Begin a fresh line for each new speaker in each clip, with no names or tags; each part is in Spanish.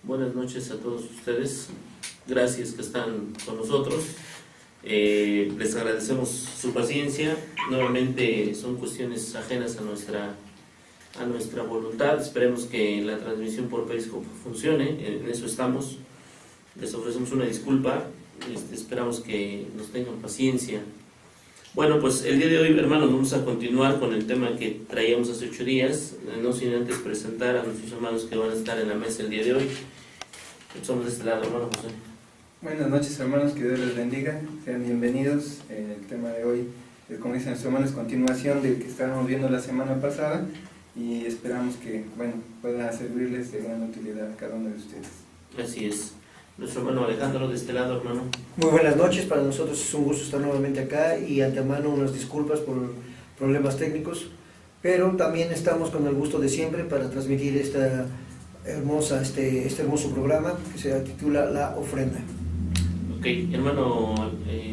Buenas noches a todos ustedes. Gracias que están con nosotros. Les agradecemos su paciencia. Nuevamente son cuestiones ajenas a nuestra voluntad. Esperemos que la transmisión por Periscope funcione. En eso estamos. Les ofrecemos una disculpa. Esperamos que nos tengan paciencia. Bueno, pues el día de hoy, hermanos, vamos a continuar con el tema que traíamos hace 8 días, no sin antes presentar a nuestros hermanos que van a estar en la mesa el día de hoy. Somos de este lado, hermano José.
Buenas noches, hermanos, que Dios les bendiga, sean bienvenidos. El tema de hoy, como dicen nuestros hermanos, es continuación del que estábamos viendo la semana pasada y esperamos que, pueda servirles de gran utilidad a cada uno de ustedes.
Así es. Nuestro hermano Alejandro, de este lado, hermano.
Muy buenas noches, para nosotros es un gusto estar nuevamente acá y antemano unas disculpas por problemas técnicos, pero también estamos con el gusto de siempre para transmitir este hermoso programa que se titula La Ofrenda.
Ok, hermano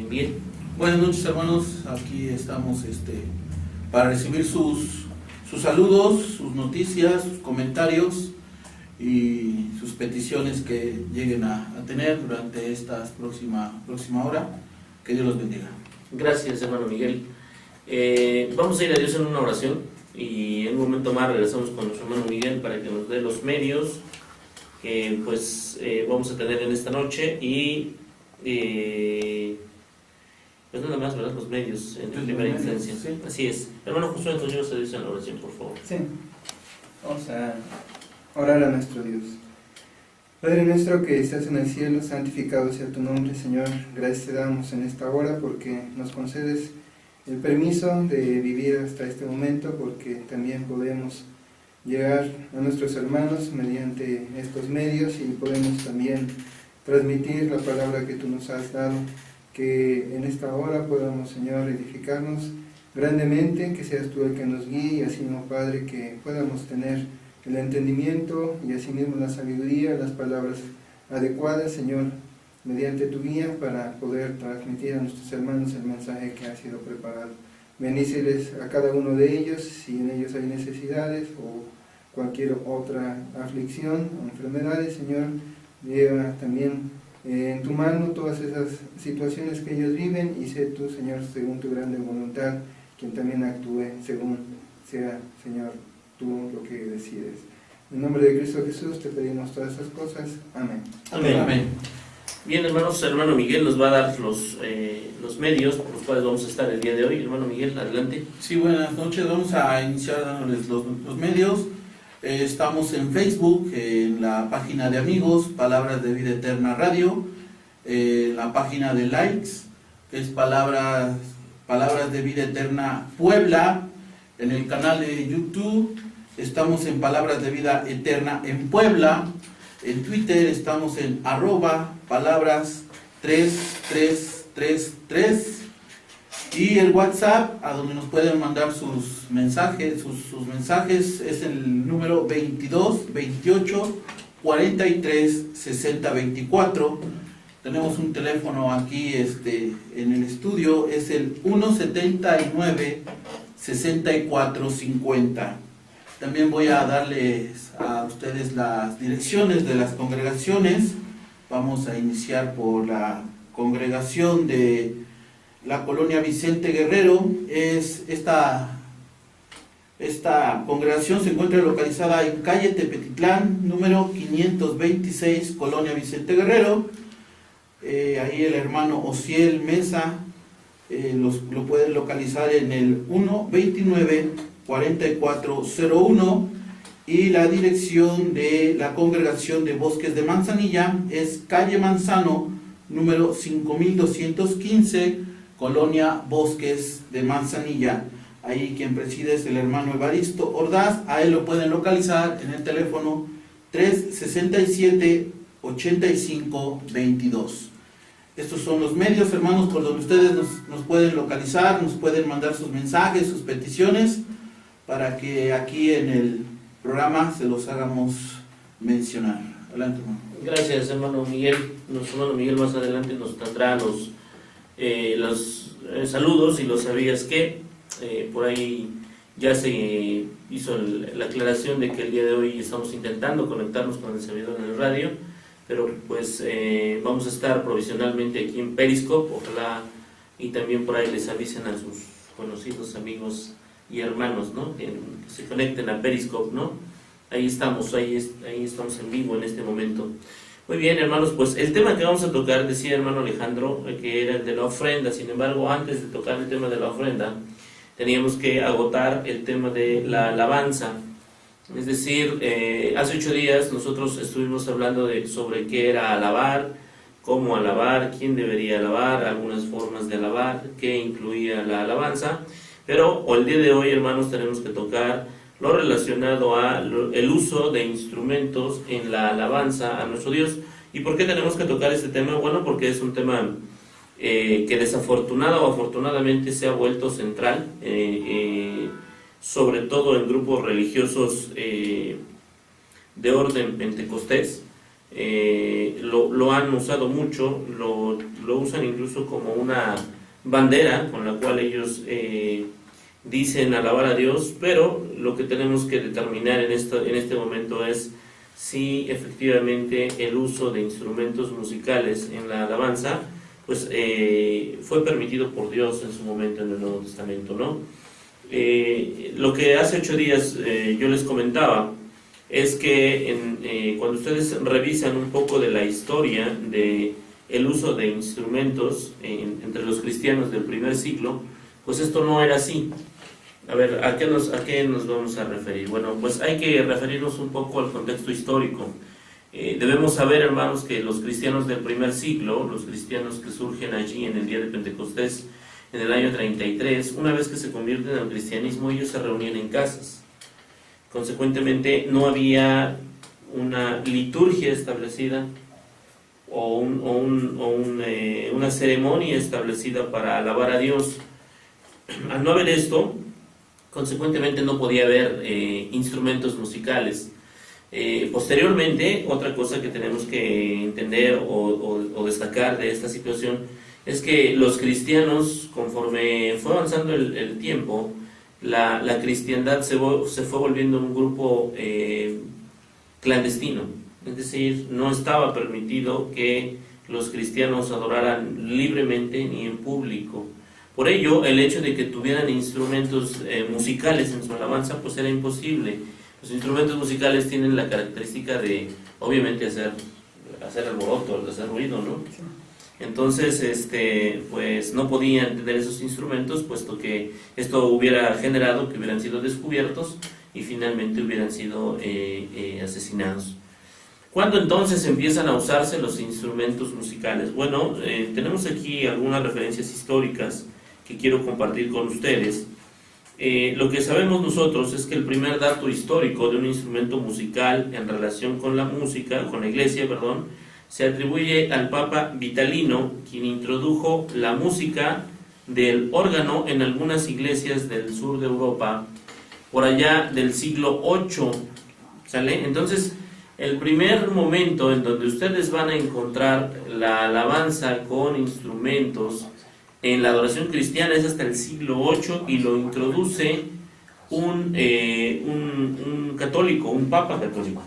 Miguel.
Buenas noches, hermanos, aquí estamos para recibir sus saludos, sus noticias, sus comentarios y sus peticiones que lleguen a tener durante esta próxima hora. Que Dios los bendiga.
Gracias, hermano Miguel. Vamos a ir a Dios en una oración y en un momento más regresamos con nuestro hermano Miguel para que nos dé los medios que vamos a tener en esta noche y pues nada más, ¿verdad? Los medios en primera instancia.
Sí.
Así es. Hermano Josué, entonces yo se dice en la oración, por favor.
Sí, vamos a orar a nuestro Dios. Padre nuestro que estás en el cielo, santificado sea tu nombre, Señor. Gracias te damos en esta hora porque nos concedes el permiso de vivir hasta este momento, porque también podemos llegar a nuestros hermanos mediante estos medios y podemos también transmitir la palabra que tú nos has dado, que en esta hora podamos, Señor, edificarnos grandemente, que seas tú el que nos guíe y así mismo, Padre, que podamos tener el entendimiento y asimismo la sabiduría, las palabras adecuadas, Señor, mediante tu guía para poder transmitir a nuestros hermanos el mensaje que ha sido preparado. Bendíceles a cada uno de ellos, si en ellos hay necesidades o cualquier otra aflicción o enfermedades, Señor, lleva también en tu mano todas esas situaciones que ellos viven y sé tú, Señor, según tu grande voluntad, quien también actúe según sea, Señor, tú lo que decides. En nombre de Cristo Jesús te pedimos todas estas cosas. Amén.
Amén. Amén. Bien, hermanos, hermano Miguel nos va a dar los medios por los cuales vamos a estar el día de hoy. Hermano Miguel, adelante.
Sí, buenas noches. Vamos a iniciar dándoles los medios. Estamos en Facebook, en la página de amigos, Palabras de Vida Eterna Radio, la página de likes, que es Palabras de Vida Eterna Puebla, en el canal de YouTube, estamos en Palabras de Vida Eterna en Puebla, en Twitter estamos en @palabras3333 y el WhatsApp, a donde nos pueden mandar sus mensajes es el número 22 28 43 60 24. Tenemos un teléfono aquí en el estudio, es el 179 6450. También voy a darles a ustedes las direcciones de las congregaciones. Vamos a iniciar por la congregación de la colonia Vicente Guerrero. Esta congregación se encuentra localizada en calle Tepetitlán, número 526, colonia Vicente Guerrero. Ahí el hermano Ociel Mesa lo pueden localizar en el 129-4401 y la dirección de la congregación de Bosques de Manzanilla es calle Manzano, número 5215, colonia Bosques de Manzanilla. Ahí quien preside es el hermano Evaristo Ordaz. A él lo pueden localizar en el teléfono 367-8522. Estos son los medios, hermanos, por donde ustedes nos pueden localizar, nos pueden mandar sus mensajes, sus peticiones, para que aquí en el programa se los hagamos mencionar. Adelante, hermano.
Gracias, hermano Miguel. Nuestro hermano Miguel más adelante nos tendrá los saludos y los sabías que por ahí Ya se hizo la aclaración de que el día de hoy estamos intentando conectarnos con el servidor en el radio, pero pues vamos a estar provisionalmente aquí en Periscope, ojalá y también por ahí les avisen a sus conocidos amigos y hermanos, ¿no? Que se conecten a Periscope, ¿no? Ahí estamos en vivo en este momento. Muy bien, hermanos, pues el tema que vamos a tocar, decía hermano Alejandro, que era el de la ofrenda. Sin embargo, antes de tocar el tema de la ofrenda, teníamos que agotar el tema de la alabanza. Es decir, hace 8 días nosotros estuvimos hablando sobre qué era alabar, cómo alabar, quién debería alabar, algunas formas de alabar, qué incluía la alabanza. Pero el día de hoy, hermanos, tenemos que tocar lo relacionado a el uso de instrumentos en la alabanza a nuestro Dios. ¿Y por qué tenemos que tocar este tema? Bueno, porque es un tema que desafortunada o afortunadamente se ha vuelto central, sobre todo en grupos religiosos de orden pentecostés. Lo han usado mucho, lo usan incluso como una bandera con la cual ellos dicen alabar a Dios, pero lo que tenemos que determinar en este momento es si efectivamente el uso de instrumentos musicales en la alabanza pues fue permitido por Dios en su momento en el Nuevo Testamento, ¿no? Lo que hace 8 días yo les comentaba es que cuando ustedes revisan un poco de la historia de el uso de instrumentos entre los cristianos del primer siglo, pues esto no era así. A ver, ¿a qué nos vamos a referir? Bueno, pues hay que referirnos un poco al contexto histórico. Debemos saber, hermanos, que los cristianos del primer siglo, los cristianos que surgen allí en el día de Pentecostés, en el año 33, una vez que se convierten al cristianismo, ellos se reunían en casas. Consecuentemente, no había una liturgia establecida o una ceremonia establecida para alabar a Dios. Al no haber esto, consecuentemente no podía haber instrumentos musicales. Posteriormente, otra cosa que tenemos que entender o destacar de esta situación es que los cristianos, conforme fue avanzando el tiempo, la cristiandad se fue volviendo un grupo clandestino. Es decir, no estaba permitido que los cristianos adoraran libremente ni en público. Por ello, el hecho de que tuvieran instrumentos musicales en su alabanza, pues era imposible. Los instrumentos musicales tienen la característica de, obviamente, hacer alboroto, hacer ruido, ¿no? Entonces, pues no podían tener esos instrumentos, puesto que esto hubiera generado que hubieran sido descubiertos y finalmente hubieran sido asesinados. ¿Cuándo entonces empiezan a usarse los instrumentos musicales? Bueno, tenemos aquí algunas referencias históricas que quiero compartir con ustedes. Lo que sabemos nosotros es que el primer dato histórico de un instrumento musical en relación con la música, con la iglesia, se atribuye al Papa Vitalino, quien introdujo la música del órgano en algunas iglesias del sur de Europa, por allá del siglo VIII, ¿sale? Entonces, el primer momento en donde ustedes van a encontrar la alabanza con instrumentos en la adoración cristiana es hasta el siglo VIII, y lo introduce un católico, un papa católico.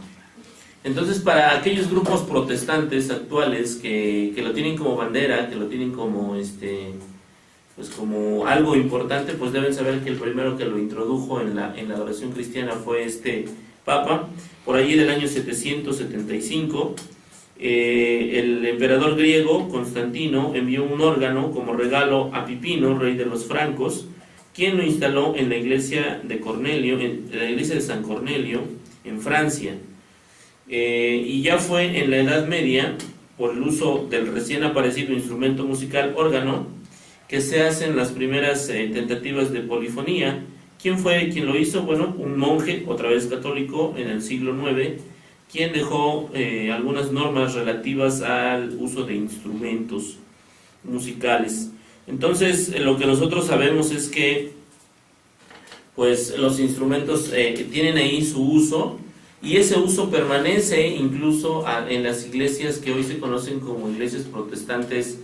Entonces, para aquellos grupos protestantes actuales que lo tienen como bandera, que lo tienen como pues como algo importante, pues deben saber que el primero que lo introdujo en la adoración cristiana fue este papa, por allí del año 775. El emperador griego Constantino envió un órgano como regalo a Pipino, rey de los francos, quien lo instaló en la iglesia de Cornelio, en la iglesia de San Cornelio, en Francia. Y ya fue en la Edad Media, por el uso del recién aparecido instrumento musical órgano, que se hacen las primeras tentativas de polifonía. ¿Quién fue quien lo hizo? Bueno, un monje, otra vez católico, en el siglo IX, quien dejó algunas normas relativas al uso de instrumentos musicales. Entonces, lo que nosotros sabemos es que pues los instrumentos tienen ahí su uso, y ese uso permanece incluso en las iglesias que hoy se conocen como iglesias protestantes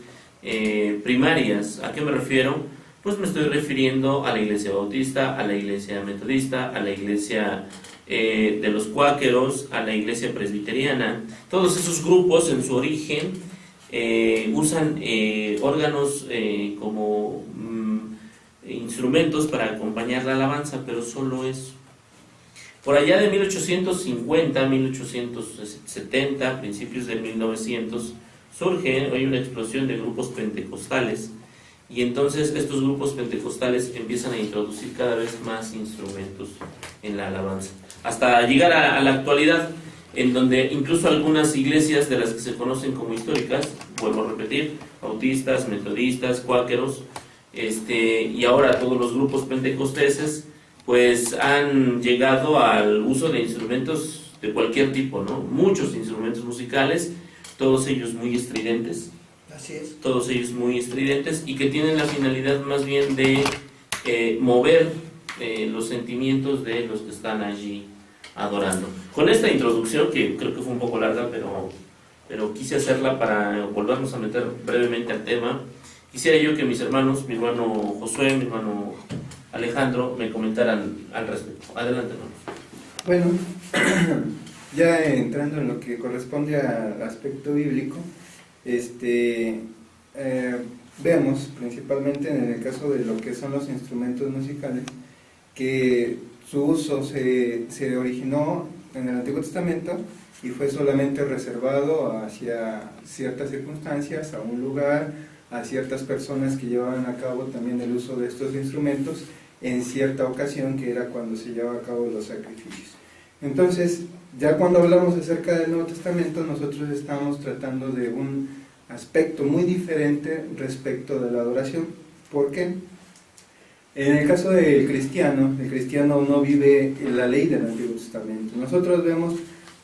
primarias. ¿A qué me refiero? pues me estoy refiriendo a la iglesia bautista, a la iglesia metodista, a la iglesia de los cuáqueros, a la iglesia presbiteriana. Todos esos grupos en su origen usan órganos como instrumentos para acompañar la alabanza, pero solo eso. Por allá de 1850, 1870, principios de 1900, hay una explosión de grupos pentecostales, y entonces estos grupos pentecostales empiezan a introducir cada vez más instrumentos en la alabanza, hasta llegar a la actualidad, en donde incluso algunas iglesias de las que se conocen como históricas, vuelvo a repetir, bautistas, metodistas, cuáqueros, y ahora todos los grupos pentecosteses, pues han llegado al uso de instrumentos de cualquier tipo, ¿no? Muchos instrumentos musicales, todos ellos muy estridentes.
Así es.
Todos ellos muy estridentes y que tienen la finalidad más bien de mover los sentimientos de los que están allí adorando. Con esta introducción, que creo que fue un poco larga, pero quise hacerla para volvernos a meter brevemente al tema. Quisiera yo que mis hermanos, mi hermano Josué, mi hermano Alejandro, me comentaran al respecto. Adelante, hermanos.
Bueno, ya entrando en lo que corresponde al aspecto bíblico, vemos principalmente en el caso de lo que son los instrumentos musicales, que su uso se originó en el Antiguo Testamento y fue solamente reservado hacia ciertas circunstancias, a un lugar, a ciertas personas que llevaban a cabo también el uso de estos instrumentos en cierta ocasión, que era cuando se llevaba a cabo los sacrificios. Entonces, ya cuando hablamos acerca del Nuevo Testamento, nosotros estamos tratando de un aspecto muy diferente respecto de la adoración. ¿Por qué? En el caso del cristiano, el cristiano no vive la ley del Antiguo Testamento. Nosotros vemos,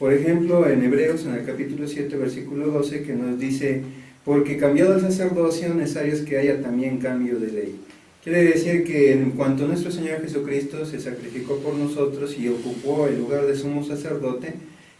por ejemplo, en Hebreos, en el capítulo 7, versículo 12, que nos dice: porque cambiado el sacerdocio, necesario es que haya también cambio de ley. Quiere decir que en cuanto nuestro Señor Jesucristo se sacrificó por nosotros y ocupó el lugar de sumo sacerdote,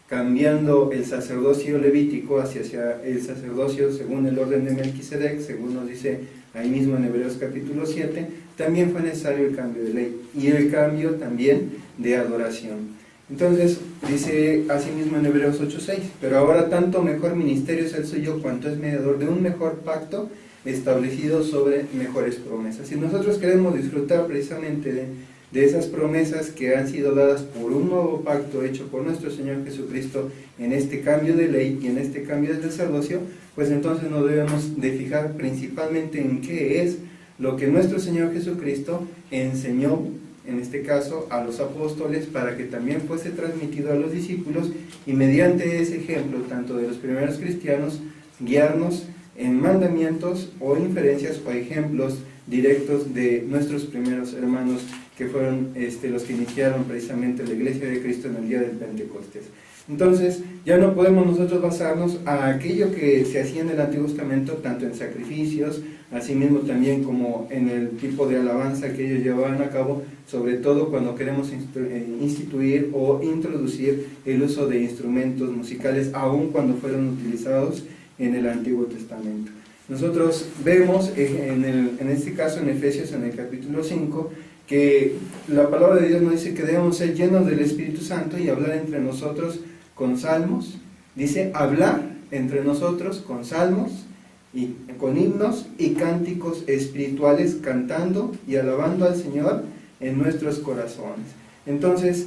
cambiando el sacerdocio levítico hacia el sacerdocio según el orden de Melquisedec, según nos dice ahí mismo en Hebreos capítulo 7, también fue necesario el cambio de ley y el cambio también de adoración. Entonces dice así mismo en Hebreos 8:6, pero ahora tanto mejor ministerio es el suyo cuanto es mediador de un mejor pacto establecido sobre mejores promesas. Si nosotros queremos disfrutar precisamente de esas promesas que han sido dadas por un nuevo pacto hecho por nuestro Señor Jesucristo en este cambio de ley y en este cambio de sacerdocio, pues entonces nos debemos de fijar principalmente en qué es lo que nuestro Señor Jesucristo enseñó, en este caso a los apóstoles, para que también fuese transmitido a los discípulos, y mediante ese ejemplo, tanto de los primeros cristianos, guiarnos en mandamientos o inferencias o ejemplos directos de nuestros primeros hermanos, que fueron los que iniciaron precisamente la Iglesia de Cristo en el día del Pentecostés. Entonces, ya no podemos nosotros basarnos a aquello que se hacía en el Antiguo Testamento, tanto en sacrificios, así mismo también como en el tipo de alabanza que ellos llevaban a cabo, sobre todo cuando queremos instituir o introducir el uso de instrumentos musicales, aun cuando fueron utilizados en el Antiguo Testamento. Nosotros vemos en este caso en Efesios, en el capítulo 5, que la palabra de Dios nos dice que debemos ser llenos del Espíritu Santo y hablar entre nosotros con salmos. Dice hablar entre nosotros con salmos y con himnos y cánticos espirituales, cantando y alabando al Señor en nuestros corazones. Entonces,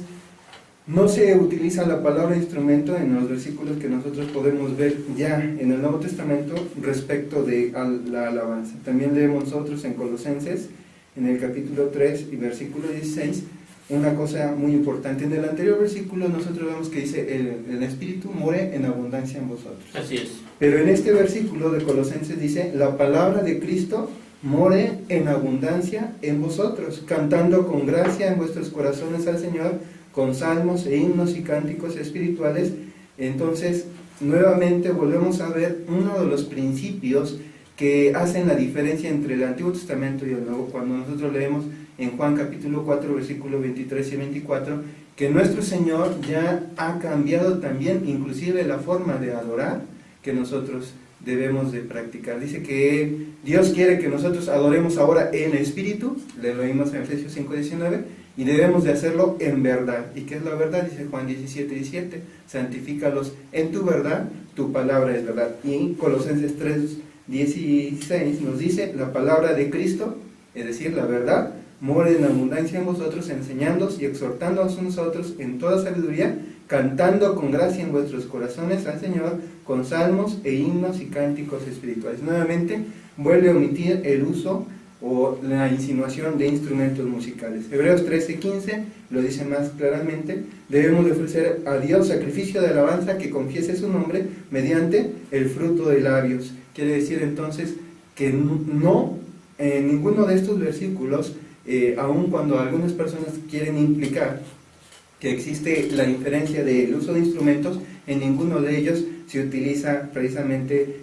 no se utiliza la palabra instrumento en los versículos que nosotros podemos ver ya en el Nuevo Testamento respecto de la alabanza. También leemos nosotros en Colosenses, en el capítulo 3 y versículo 16, una cosa muy importante. En el anterior versículo nosotros vemos que dice: el Espíritu more en abundancia en vosotros.
Así es.
Pero en este versículo de Colosenses dice: la palabra de Cristo more en abundancia en vosotros, cantando con gracia en vuestros corazones al Señor, con salmos e himnos y cánticos espirituales. Entonces, nuevamente volvemos a ver uno de los principios que hacen la diferencia entre el Antiguo Testamento y el Nuevo, cuando nosotros leemos en Juan capítulo 4, versículos 23 y 24, que nuestro Señor ya ha cambiado también inclusive la forma de adorar que nosotros debemos de practicar. Dice que Dios quiere que nosotros adoremos ahora en espíritu, le leímos en Efesios 5:19, y debemos de hacerlo en verdad. ¿Y qué es la verdad? Dice Juan 17:17, santifícalos en tu verdad, tu palabra es verdad. Y Colosenses 3:16 nos dice, la palabra de Cristo, es decir, la verdad, mora en abundancia en vosotros, enseñándoos y exhortándoos unos a otros en toda sabiduría, cantando con gracia en vuestros corazones al Señor, con salmos e himnos y cánticos espirituales. Nuevamente, vuelve a omitir el uso o la insinuación de instrumentos musicales. Hebreos 13:15 lo dice más claramente, debemos de ofrecer a Dios sacrificio de alabanza que confiese su nombre mediante el fruto de labios. Quiere decir entonces que no, en ninguno de estos versículos, aun cuando algunas personas quieren implicar que existe la inferencia del uso de instrumentos, en ninguno de ellos se utiliza precisamente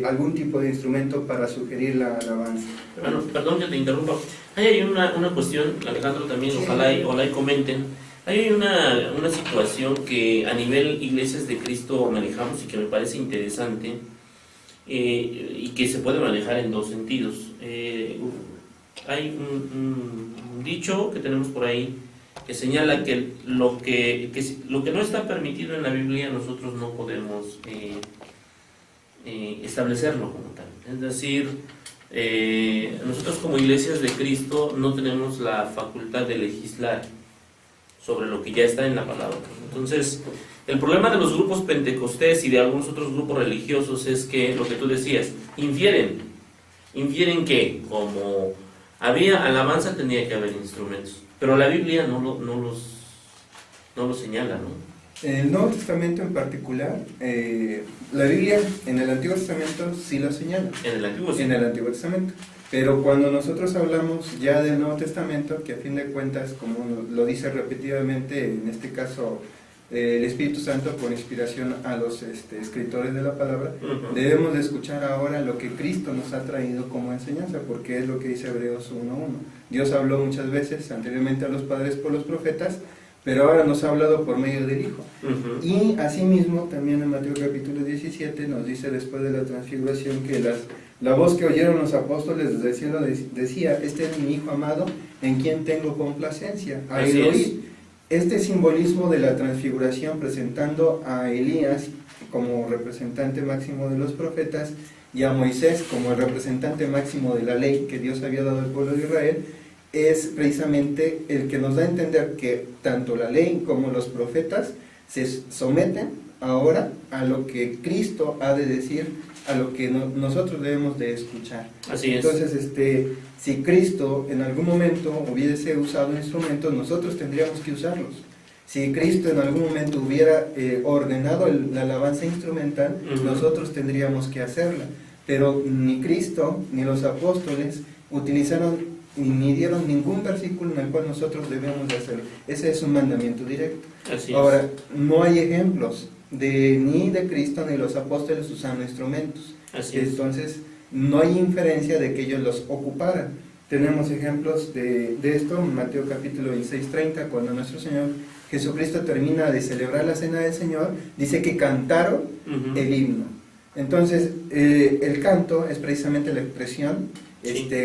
algún tipo de instrumento para sugerir la alabanza.
Bueno, perdón que te interrumpa. Hay una cuestión, Alejandro también,
Sí.
ojalá y comenten. Hay una situación que a nivel Iglesias de Cristo manejamos y que me parece interesante y que se puede manejar en dos sentidos. Hay un dicho que tenemos por ahí que señala que lo que no está permitido en la Biblia nosotros no podemos establecerlo como tal. Es decir, nosotros como Iglesias de Cristo no tenemos la facultad de legislar sobre lo que ya está en la palabra. Entonces, el problema de los grupos pentecostés y de algunos otros grupos religiosos es que, lo que tú decías, infieren que como había alabanza tenía que haber instrumentos, pero la Biblia no los señala, ¿no?
En el Nuevo Testamento en particular, la Biblia en el Antiguo Testamento sí lo señala.
En el Antiguo sí.
En el Antiguo Testamento. Pero cuando nosotros hablamos ya del Nuevo Testamento, que a fin de cuentas, como lo dice repetidamente, en este caso el Espíritu Santo por inspiración a los escritores de la palabra, debemos de escuchar ahora lo que Cristo nos ha traído como enseñanza, porque es lo que dice Hebreos 1:1. Dios habló muchas veces anteriormente a los padres por los profetas, pero ahora nos ha hablado por medio del Hijo. Y asimismo, también en Mateo capítulo 17 nos dice después de la transfiguración que la voz que oyeron los apóstoles desde el cielo decía, este es mi Hijo amado, en quien tengo complacencia. A él oír. Este simbolismo de la transfiguración presentando a Elías como representante máximo de los profetas y a Moisés como el representante máximo de la ley que Dios había dado al pueblo de Israel, es precisamente el que nos da a entender que tanto la ley como los profetas se someten ahora a lo que Cristo ha de decir, a lo que nosotros debemos de escuchar.
Así es.
Entonces, si Cristo en algún momento hubiese usado instrumentos, nosotros tendríamos que usarlos. Si Cristo en algún momento hubiera ordenado la alabanza instrumental, nosotros tendríamos que hacerla. Pero ni Cristo ni los apóstoles utilizaron ni dieron ningún versículo en el cual nosotros debemos de hacerlo. Ese es un mandamiento directo. Ahora, no hay ejemplos ni de Cristo ni los apóstoles usando instrumentos. Entonces, no hay inferencia de que ellos los ocuparan. Tenemos ejemplos de esto en Mateo capítulo 26:30, cuando nuestro Señor Jesucristo termina de celebrar la cena del Señor, dice que cantaron el himno. Entonces, el canto es precisamente la expresión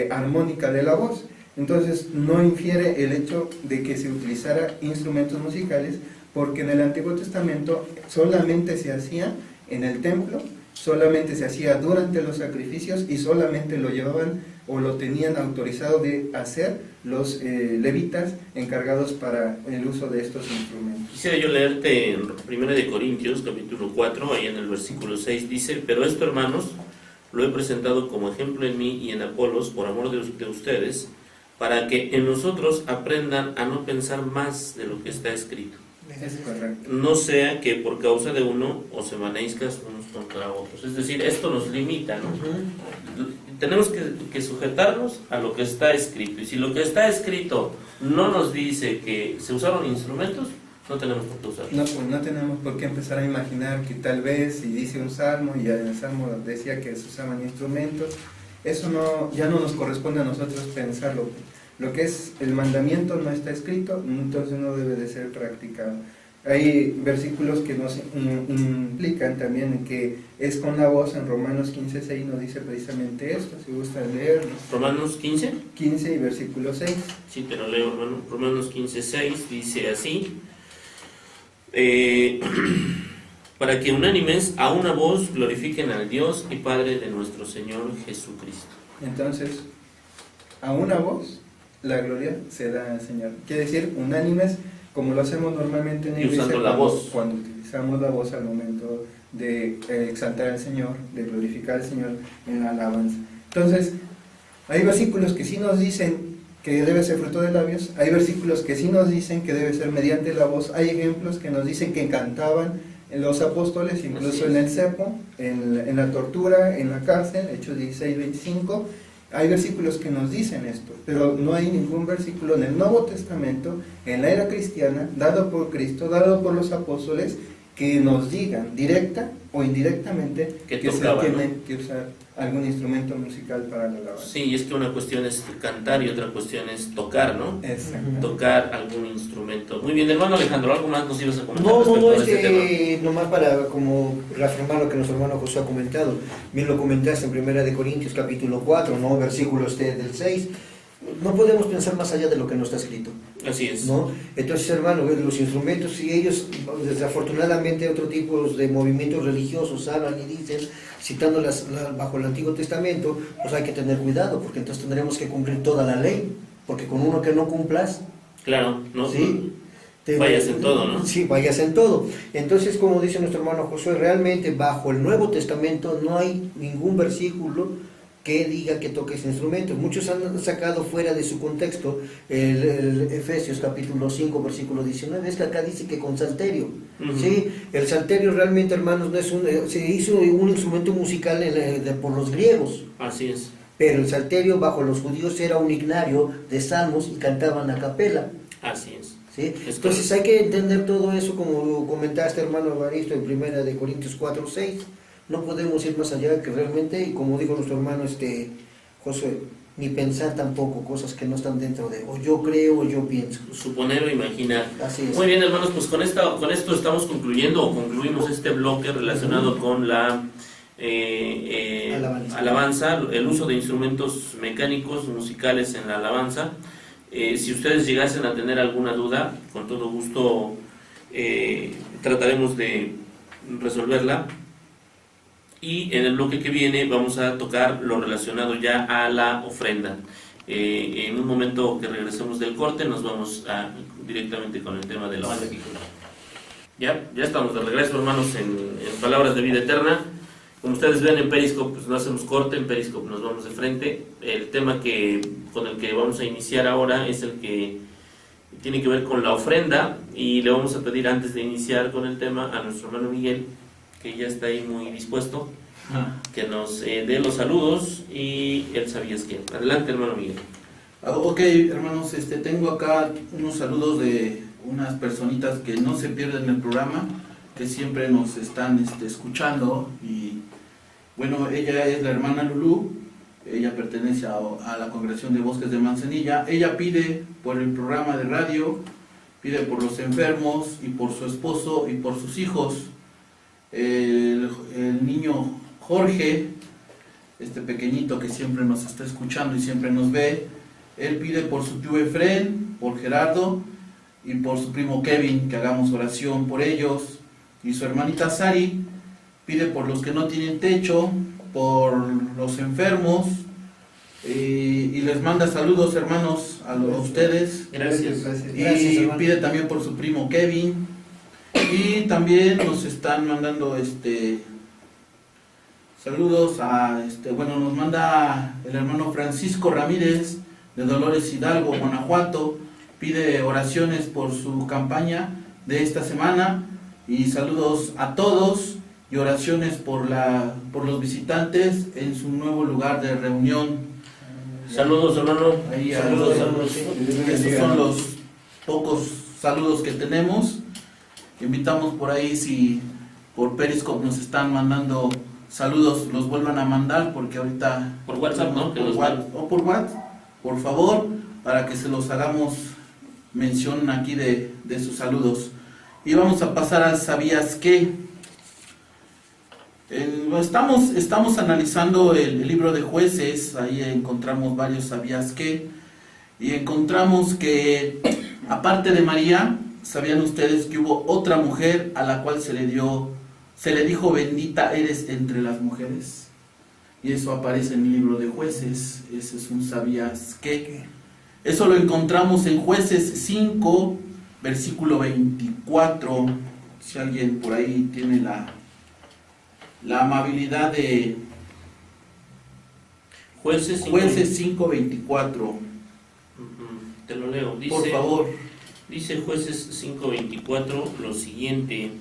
armónica de la voz. Entonces, no infiere el hecho de que se utilizara instrumentos musicales, porque en el Antiguo Testamento solamente se hacía en el templo, solamente se hacía durante los sacrificios y solamente lo llevaban o lo tenían autorizado de hacer los levitas encargados para el uso de estos instrumentos.
Quisiera yo leerte en 1 de Corintios capítulo 4, ahí en el versículo 6 dice, pero esto, hermanos, lo he presentado como ejemplo en mí y en Apolos por amor de ustedes, para que en nosotros aprendan a no pensar más de lo que está escrito.
Es correcto.
No sea que por causa de uno os emanezcas unos contra otros. Es decir, esto nos limita, ¿no? Tenemos que sujetarnos a lo que está escrito. Y si lo que está escrito no nos dice que se usaron instrumentos, no tenemos por qué usarlos.
No, pues no tenemos por qué empezar a imaginar que tal vez si dice un salmo y en el salmo decía que se usaban instrumentos, eso ya no nos corresponde a nosotros pensarlo. Lo que es el mandamiento no está escrito, entonces no debe de ser practicado. Hay versículos que nos implican también que es con la voz. En Romanos 15:6 nos dice precisamente esto, si gustan leerlo.
Romanos 15.
15 y versículo 6.
Sí, te lo leo, hermano. Romanos 15:6 dice así: para que unánimes a una voz glorifiquen al Dios y Padre de nuestro Señor Jesucristo.
Entonces, a una voz la gloria se da al Señor. Quiere decir, unánimes, como lo hacemos normalmente en la iglesia,
usando la voz.
cuando utilizamos la voz al momento de exaltar al Señor, de glorificar al Señor en la alabanza. Entonces, hay versículos que sí nos dicen que debe ser fruto de labios, hay versículos que sí nos dicen que debe ser mediante la voz, hay ejemplos que nos dicen que cantaban los apóstoles, incluso en el cepo, en la tortura, en la cárcel, Hechos 16:25. Hay versículos que nos dicen esto, pero no hay ningún versículo en el Nuevo Testamento, en la era cristiana, dado por Cristo, dado por los apóstoles, que nos digan directa o indirectamente que
tocaba,
se tiene,
¿no?,
que usar algún instrumento musical para la alabanza.
Sí, y es que una cuestión es cantar y otra cuestión es tocar, ¿no?
Exacto.
Tocar algún instrumento. Muy bien, hermano Alejandro, ¿algo más nos ibas a comentar
No,
respecto a
es
este tema?
que nomás para como reafirmar lo que nuestro hermano José ha comentado. Bien lo comentaste en 1 Corintios capítulo 4, ¿no? Versículo del 6. No podemos pensar más allá de lo que no está escrito,
Así es.
¿no? Entonces, hermano, los instrumentos, si ellos, desafortunadamente, otro tipo de movimientos religiosos hablan y dicen, citando bajo el Antiguo Testamento, pues hay que tener cuidado, porque entonces tendremos que cumplir toda la ley, porque con uno que no cumplas,
Claro, ¿no?
¿sí?
Vayas en todo, ¿no?
Sí, vayas en todo. Entonces, como dice nuestro hermano Josué, realmente bajo el Nuevo Testamento no hay ningún versículo que diga que toques instrumentos. Muchos han sacado fuera de su contexto el Efesios capítulo 5 versículo 19, es que acá dice que con salterio. ¿Sí? El salterio realmente, hermanos, no es se hizo un instrumento musical por los griegos.
Así es.
Pero el salterio bajo los judíos era un ignario de salmos y cantaban a capela.
Así es.
¿Sí?
Es
Entonces hay que entender todo eso, como comentaste, hermano Evaristo, en 1 Corintios 4:6. No podemos ir más allá, que realmente, como dijo nuestro hermano Josué, ni pensar tampoco cosas que no están dentro de, o yo creo o yo pienso.
Suponer o imaginar.
Así es.
Muy bien, hermanos, pues con esto estamos concluimos este bloque relacionado con la alabanza, el uso de instrumentos mecánicos, musicales en la alabanza. Si ustedes llegasen a tener alguna duda, con todo gusto trataremos de resolverla. Y en el bloque que viene vamos a tocar lo relacionado ya a la ofrenda. En un momento que regresemos del corte nos vamos directamente con el tema de la ofrenda. Ya estamos de regreso, hermanos, en Palabras de Vida Eterna. Como ustedes ven en Periscope, pues no hacemos corte, en Periscope nos vamos de frente. El tema con el que vamos a iniciar ahora es el que tiene que ver con la ofrenda, y le vamos a pedir, antes de iniciar con el tema, a nuestro hermano Miguel, que ya está ahí muy dispuesto, que nos dé los saludos y el sabías que. Adelante, hermano Miguel.
Ok, hermanos, tengo acá unos saludos de unas personitas que no se pierden el programa, que siempre nos están escuchando. Y bueno, ella es la hermana Lulú, ella pertenece a la congregación de Bosques de Manzanilla. Ella pide por el programa de radio, pide por los enfermos y por su esposo y por sus hijos. El niño Jorge, este pequeñito que siempre nos está escuchando y siempre nos ve, él pide por su tío Efren, por Gerardo y por su primo Kevin, que hagamos oración por ellos. Y su hermanita Sari pide por los que no tienen techo, por los enfermos, y les manda saludos, hermanos, a ustedes.
Gracias.
Y pide también por su primo Kevin. Y también nos están mandando saludos nos manda el hermano Francisco Ramírez de Dolores Hidalgo, Guanajuato. Pide oraciones por su campaña de esta semana, y saludos a todos y oraciones por los visitantes en su nuevo lugar de reunión.
Saludos, hermano.
Ahí,
Saludos.
Estos son los pocos saludos que tenemos. Invitamos por ahí, si por Periscope nos están mandando saludos, los vuelvan a mandar, porque ahorita
Por WhatsApp, ¿no?
por WhatsApp, por favor, para que se los hagamos mención aquí de sus saludos. y vamos a pasar al ¿sabías qué? Estamos analizando el libro de Jueces, ahí encontramos varios ¿sabías qué? Y encontramos que aparte de María, ¿sabían ustedes que hubo otra mujer a la cual se le dijo bendita eres entre las mujeres? Y eso aparece en el libro de Jueces. Ese es un ¿sabías qué? Eso lo encontramos en Jueces 5, versículo 24. Si alguien por ahí tiene la amabilidad de...
Jueces
5, 24.
Te lo leo. Dice,
por favor.
Dice Jueces 5:24 lo siguiente: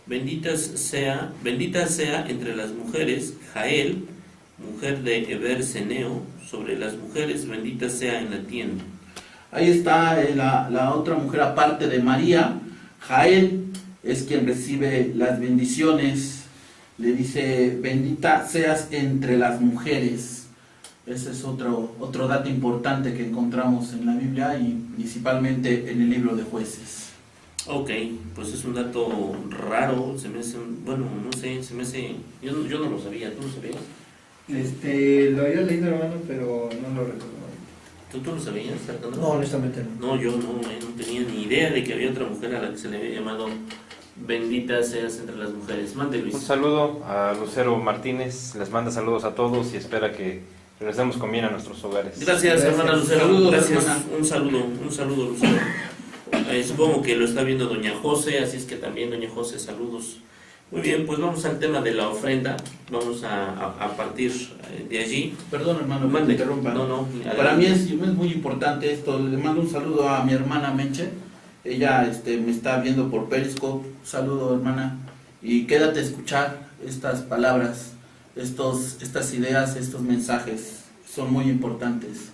bendita sea entre las mujeres Jael, mujer de Eber-Seneo, sobre las mujeres bendita sea en la tienda.
Ahí está la otra mujer aparte de María. Jael es quien recibe las bendiciones. Le dice bendita seas entre las mujeres. Ese es otro dato importante que encontramos en la Biblia y principalmente en el libro de Jueces.
Ok, pues es un dato raro, se me hace, bueno, no sé, se me hace, yo no lo sabía, ¿tú lo sabías?
Lo había leído, hermano, pero no lo recuerdo.
¿Tú lo sabías, Alejandro?
No, honestamente no.
No, yo no tenía ni idea de que había otra mujer a la que se le había llamado bendita seas entre las mujeres. Mande, Luis.
Un saludo a Lucero Martínez, les manda saludos a todos y espera que regresemos con bien a nuestros hogares.
Gracias, hermana Lucero.
Saludos,
Gracias.
hermana.
Un saludo, Lucero. Supongo que lo está viendo doña José, así es que también doña José, saludos. Muy bien, pues vamos al tema de la ofrenda. Vamos a partir de allí.
Perdón, hermano, que
Mande.
te interrumpa.
No,
Para mí es muy importante esto. Le mando un saludo a mi hermana Menche. Ella me está viendo por Periscope. Saludo, hermana. Y quédate a escuchar estas palabras, estas ideas, estos mensajes. Son muy importantes.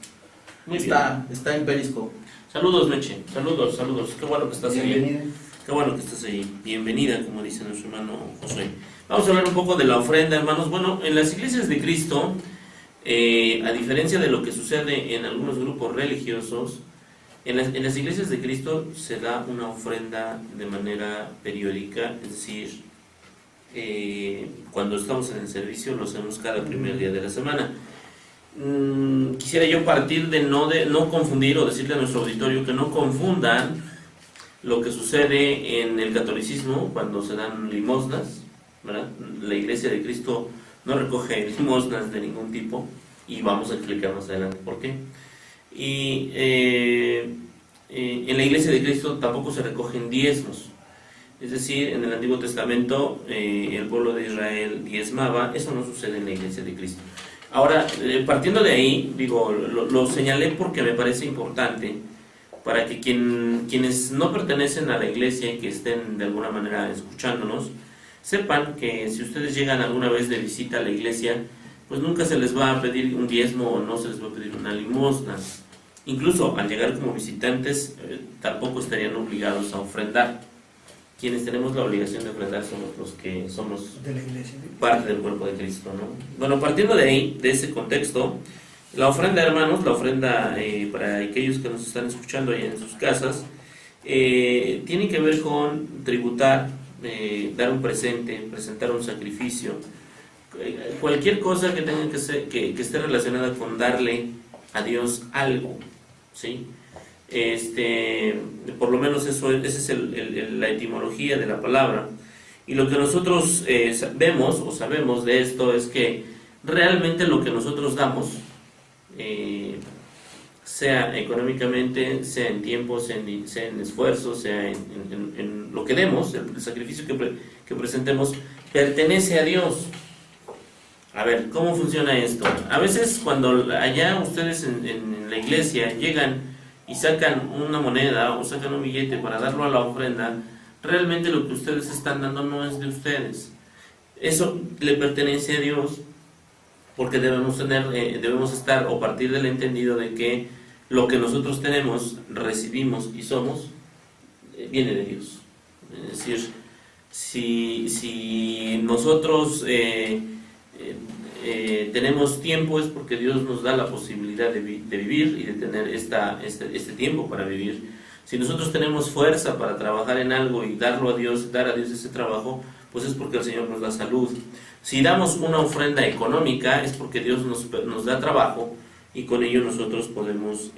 Muy bien.
Está en Periscope.
Saludos, Meche. Saludos. Qué bueno que estás ahí.
Bienvenida.
Qué bueno que estás ahí. Bienvenida, como dice nuestro hermano Josué. Vamos a hablar un poco de la ofrenda, hermanos. Bueno, en las iglesias de Cristo, a diferencia de lo que sucede en algunos grupos religiosos, en las iglesias de Cristo se da una ofrenda de manera periódica, es decir, cuando estamos en el servicio lo hacemos cada primer día de la semana. Quisiera yo partir de no confundir o decirle a nuestro auditorio que no confundan lo que sucede en el catolicismo cuando se dan limosnas, ¿verdad? La iglesia de Cristo no recoge limosnas de ningún tipo y vamos a explicar más adelante por qué. Y en la iglesia de Cristo tampoco se recogen diezmos, es decir, en el Antiguo Testamento el pueblo de Israel diezmaba. Eso no sucede en la iglesia de Cristo. Ahora, partiendo de ahí, lo señalé porque me parece importante para que quienes no pertenecen a la iglesia y que estén de alguna manera escuchándonos, sepan que si ustedes llegan alguna vez de visita a la iglesia, pues nunca se les va a pedir un diezmo o no se les va a pedir una limosna. Incluso al llegar como visitantes, tampoco estarían obligados a ofrendar. Quienes tenemos la obligación de ofrendar somos los que somos
De la iglesia.
parte del cuerpo de Cristo, ¿no? Bueno, partiendo de ahí, de ese contexto, la ofrenda, hermanos, la ofrenda para aquellos que nos están escuchando ahí en sus casas, tiene que ver con tributar, dar un presente, presentar un sacrificio, cualquier cosa que tenga que esté relacionada con darle a Dios algo, ¿sí? Por lo menos esa es la etimología de la palabra. Y lo que nosotros vemos o sabemos de esto es que realmente lo que nosotros damos, sea económicamente, sea en tiempo, sea en esfuerzo, sea en lo que demos, el sacrificio que presentemos, pertenece a Dios. A ver, ¿cómo funciona esto? A veces cuando allá ustedes en la iglesia llegan y sacan una moneda o sacan un billete para darlo a la ofrenda, realmente lo que ustedes están dando no es de ustedes. Eso le pertenece a Dios, porque debemos estar o partir del entendido de que lo que nosotros tenemos, recibimos y somos, viene de Dios. Es decir, si nosotros tenemos tiempo es porque Dios nos da la posibilidad de vivir y de tener este tiempo para vivir. Si nosotros tenemos fuerza para trabajar en algo y darlo a Dios, dar a Dios ese trabajo, pues es porque el Señor nos da salud. Si damos una ofrenda económica es porque Dios nos da trabajo y con ello nosotros podemos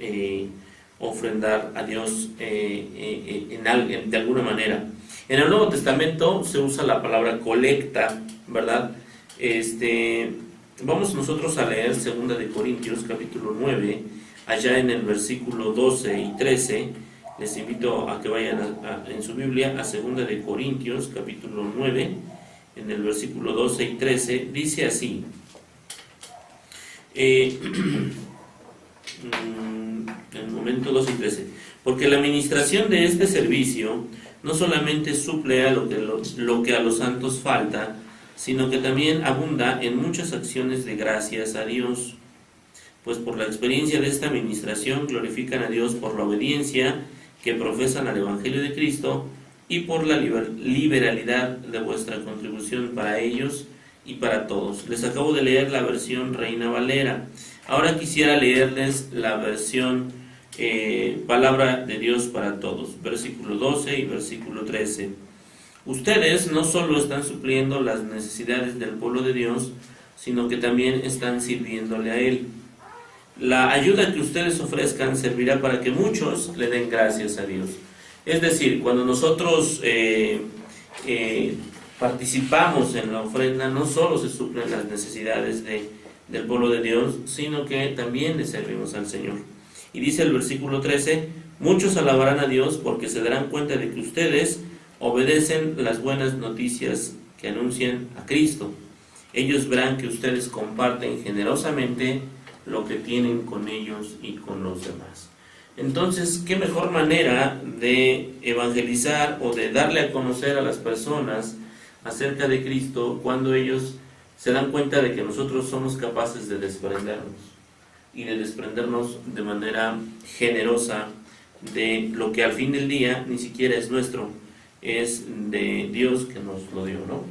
ofrendar a Dios de alguna manera. En el Nuevo Testamento se usa la palabra colecta, ¿verdad? Vamos nosotros a leer 2 de Corintios capítulo 9, allá en el versículo 12 y 13. Les invito a que vayan en su Biblia a 2 de Corintios capítulo 9, en el versículo 12 y 13, dice así. En el momento 12 y 13. Porque la administración de este servicio no solamente suple a lo que a los santos falta, sino que también abunda en muchas acciones de gracias a Dios. Pues por la experiencia de esta administración glorifican a Dios por la obediencia que profesan al Evangelio de Cristo y por la liberalidad de vuestra contribución para ellos y para todos. Les acabo de leer la versión Reina Valera. Ahora quisiera leerles la versión Palabra de Dios para Todos, versículo 12 y versículo 13. Ustedes no solo están supliendo las necesidades del pueblo de Dios, sino que también están sirviéndole a Él. La ayuda que ustedes ofrezcan servirá para que muchos le den gracias a Dios. Es decir, cuando nosotros participamos en la ofrenda, no solo se suplen las necesidades del pueblo de Dios, sino que también le servimos al Señor. Y dice el versículo 13, muchos alabarán a Dios porque se darán cuenta de que ustedes obedecen las buenas noticias que anuncian a Cristo. Ellos verán que ustedes comparten generosamente lo que tienen con ellos y con los demás. Entonces, ¿qué mejor manera de evangelizar o de darle a conocer a las personas acerca de Cristo cuando ellos se dan cuenta de que nosotros somos capaces de desprendernos y de desprendernos de manera generosa de lo que al fin del día ni siquiera es nuestro, es de Dios que nos lo dio, ¿no?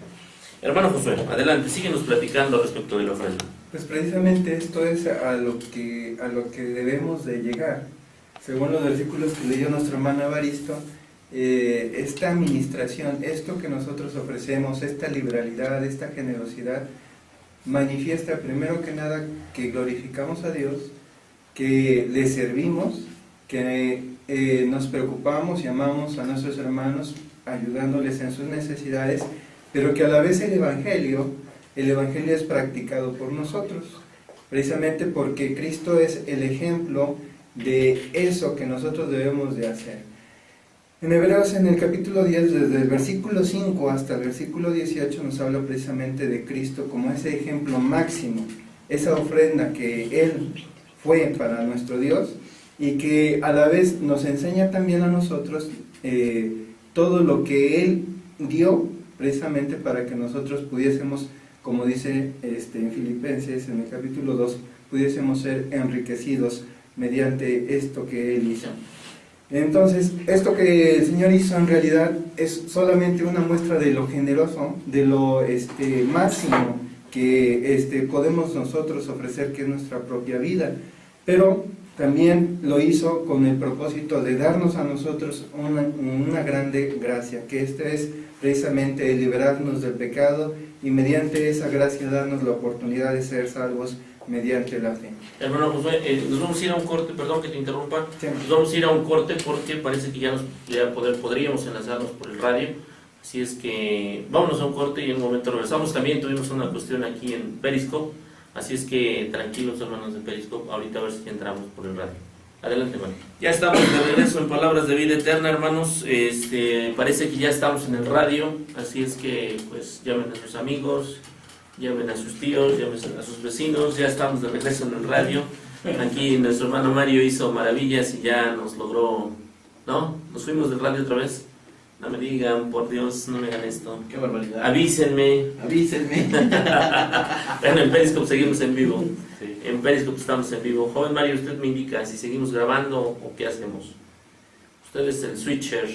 Hermano Josué, adelante, síguenos platicando respecto de la ofrenda.
Pues precisamente esto es a lo que debemos de llegar. Según los versículos que leyó nuestro hermano Evaristo, esta administración, esto que nosotros ofrecemos, esta liberalidad, esta generosidad, manifiesta primero que nada que glorificamos a Dios, que le servimos, que nos preocupamos y amamos a nuestros hermanos ayudándoles en sus necesidades, pero que a la vez el Evangelio es practicado por nosotros, precisamente porque Cristo es el ejemplo de eso que nosotros debemos de hacer. En Hebreos, en el capítulo 10, desde el versículo 5 hasta el versículo 18, nos habla precisamente de Cristo como ese ejemplo máximo, esa ofrenda que Él fue para nuestro Dios y que a la vez nos enseña también a nosotros todo lo que Él dio precisamente para que nosotros pudiésemos, como dice en Filipenses, en el capítulo 2, pudiésemos ser enriquecidos mediante esto que Él hizo. Entonces, esto que el Señor hizo en realidad es solamente una muestra de lo generoso, de lo máximo que podemos nosotros ofrecer, que es nuestra propia vida, pero también lo hizo con el propósito de darnos a nosotros una grande gracia, que es precisamente el liberarnos del pecado y mediante esa gracia darnos la oportunidad de ser salvos mediante la fe.
Hermano Josué, nos vamos a ir a un corte, perdón que te interrumpa,
Sí.
nos vamos a ir a un corte porque parece que podríamos enlazarnos por el radio, así es que vámonos a un corte y en un momento regresamos. También tuvimos una cuestión aquí en Periscope, así es que tranquilos hermanos de Periscope, ahorita a ver si entramos por el radio. Adelante, hermano. Ya estamos de regreso en Palabras de Vida Eterna, hermanos. Parece que ya estamos en el radio, así es que pues llamen a sus amigos, llamen a sus tíos, llamen a sus vecinos. Ya estamos de regreso en el radio. Aquí nuestro hermano Mario hizo maravillas y ya nos logró, ¿no? Nos fuimos del radio otra vez. No me digan, por Dios, no me hagan esto.
Qué barbaridad.
Avísenme.
Avísenme.
Bueno, en Periscope seguimos en vivo.
Sí.
En Periscope estamos en vivo. Joven Mario, usted me indica si seguimos grabando o qué hacemos. Usted es el switcher.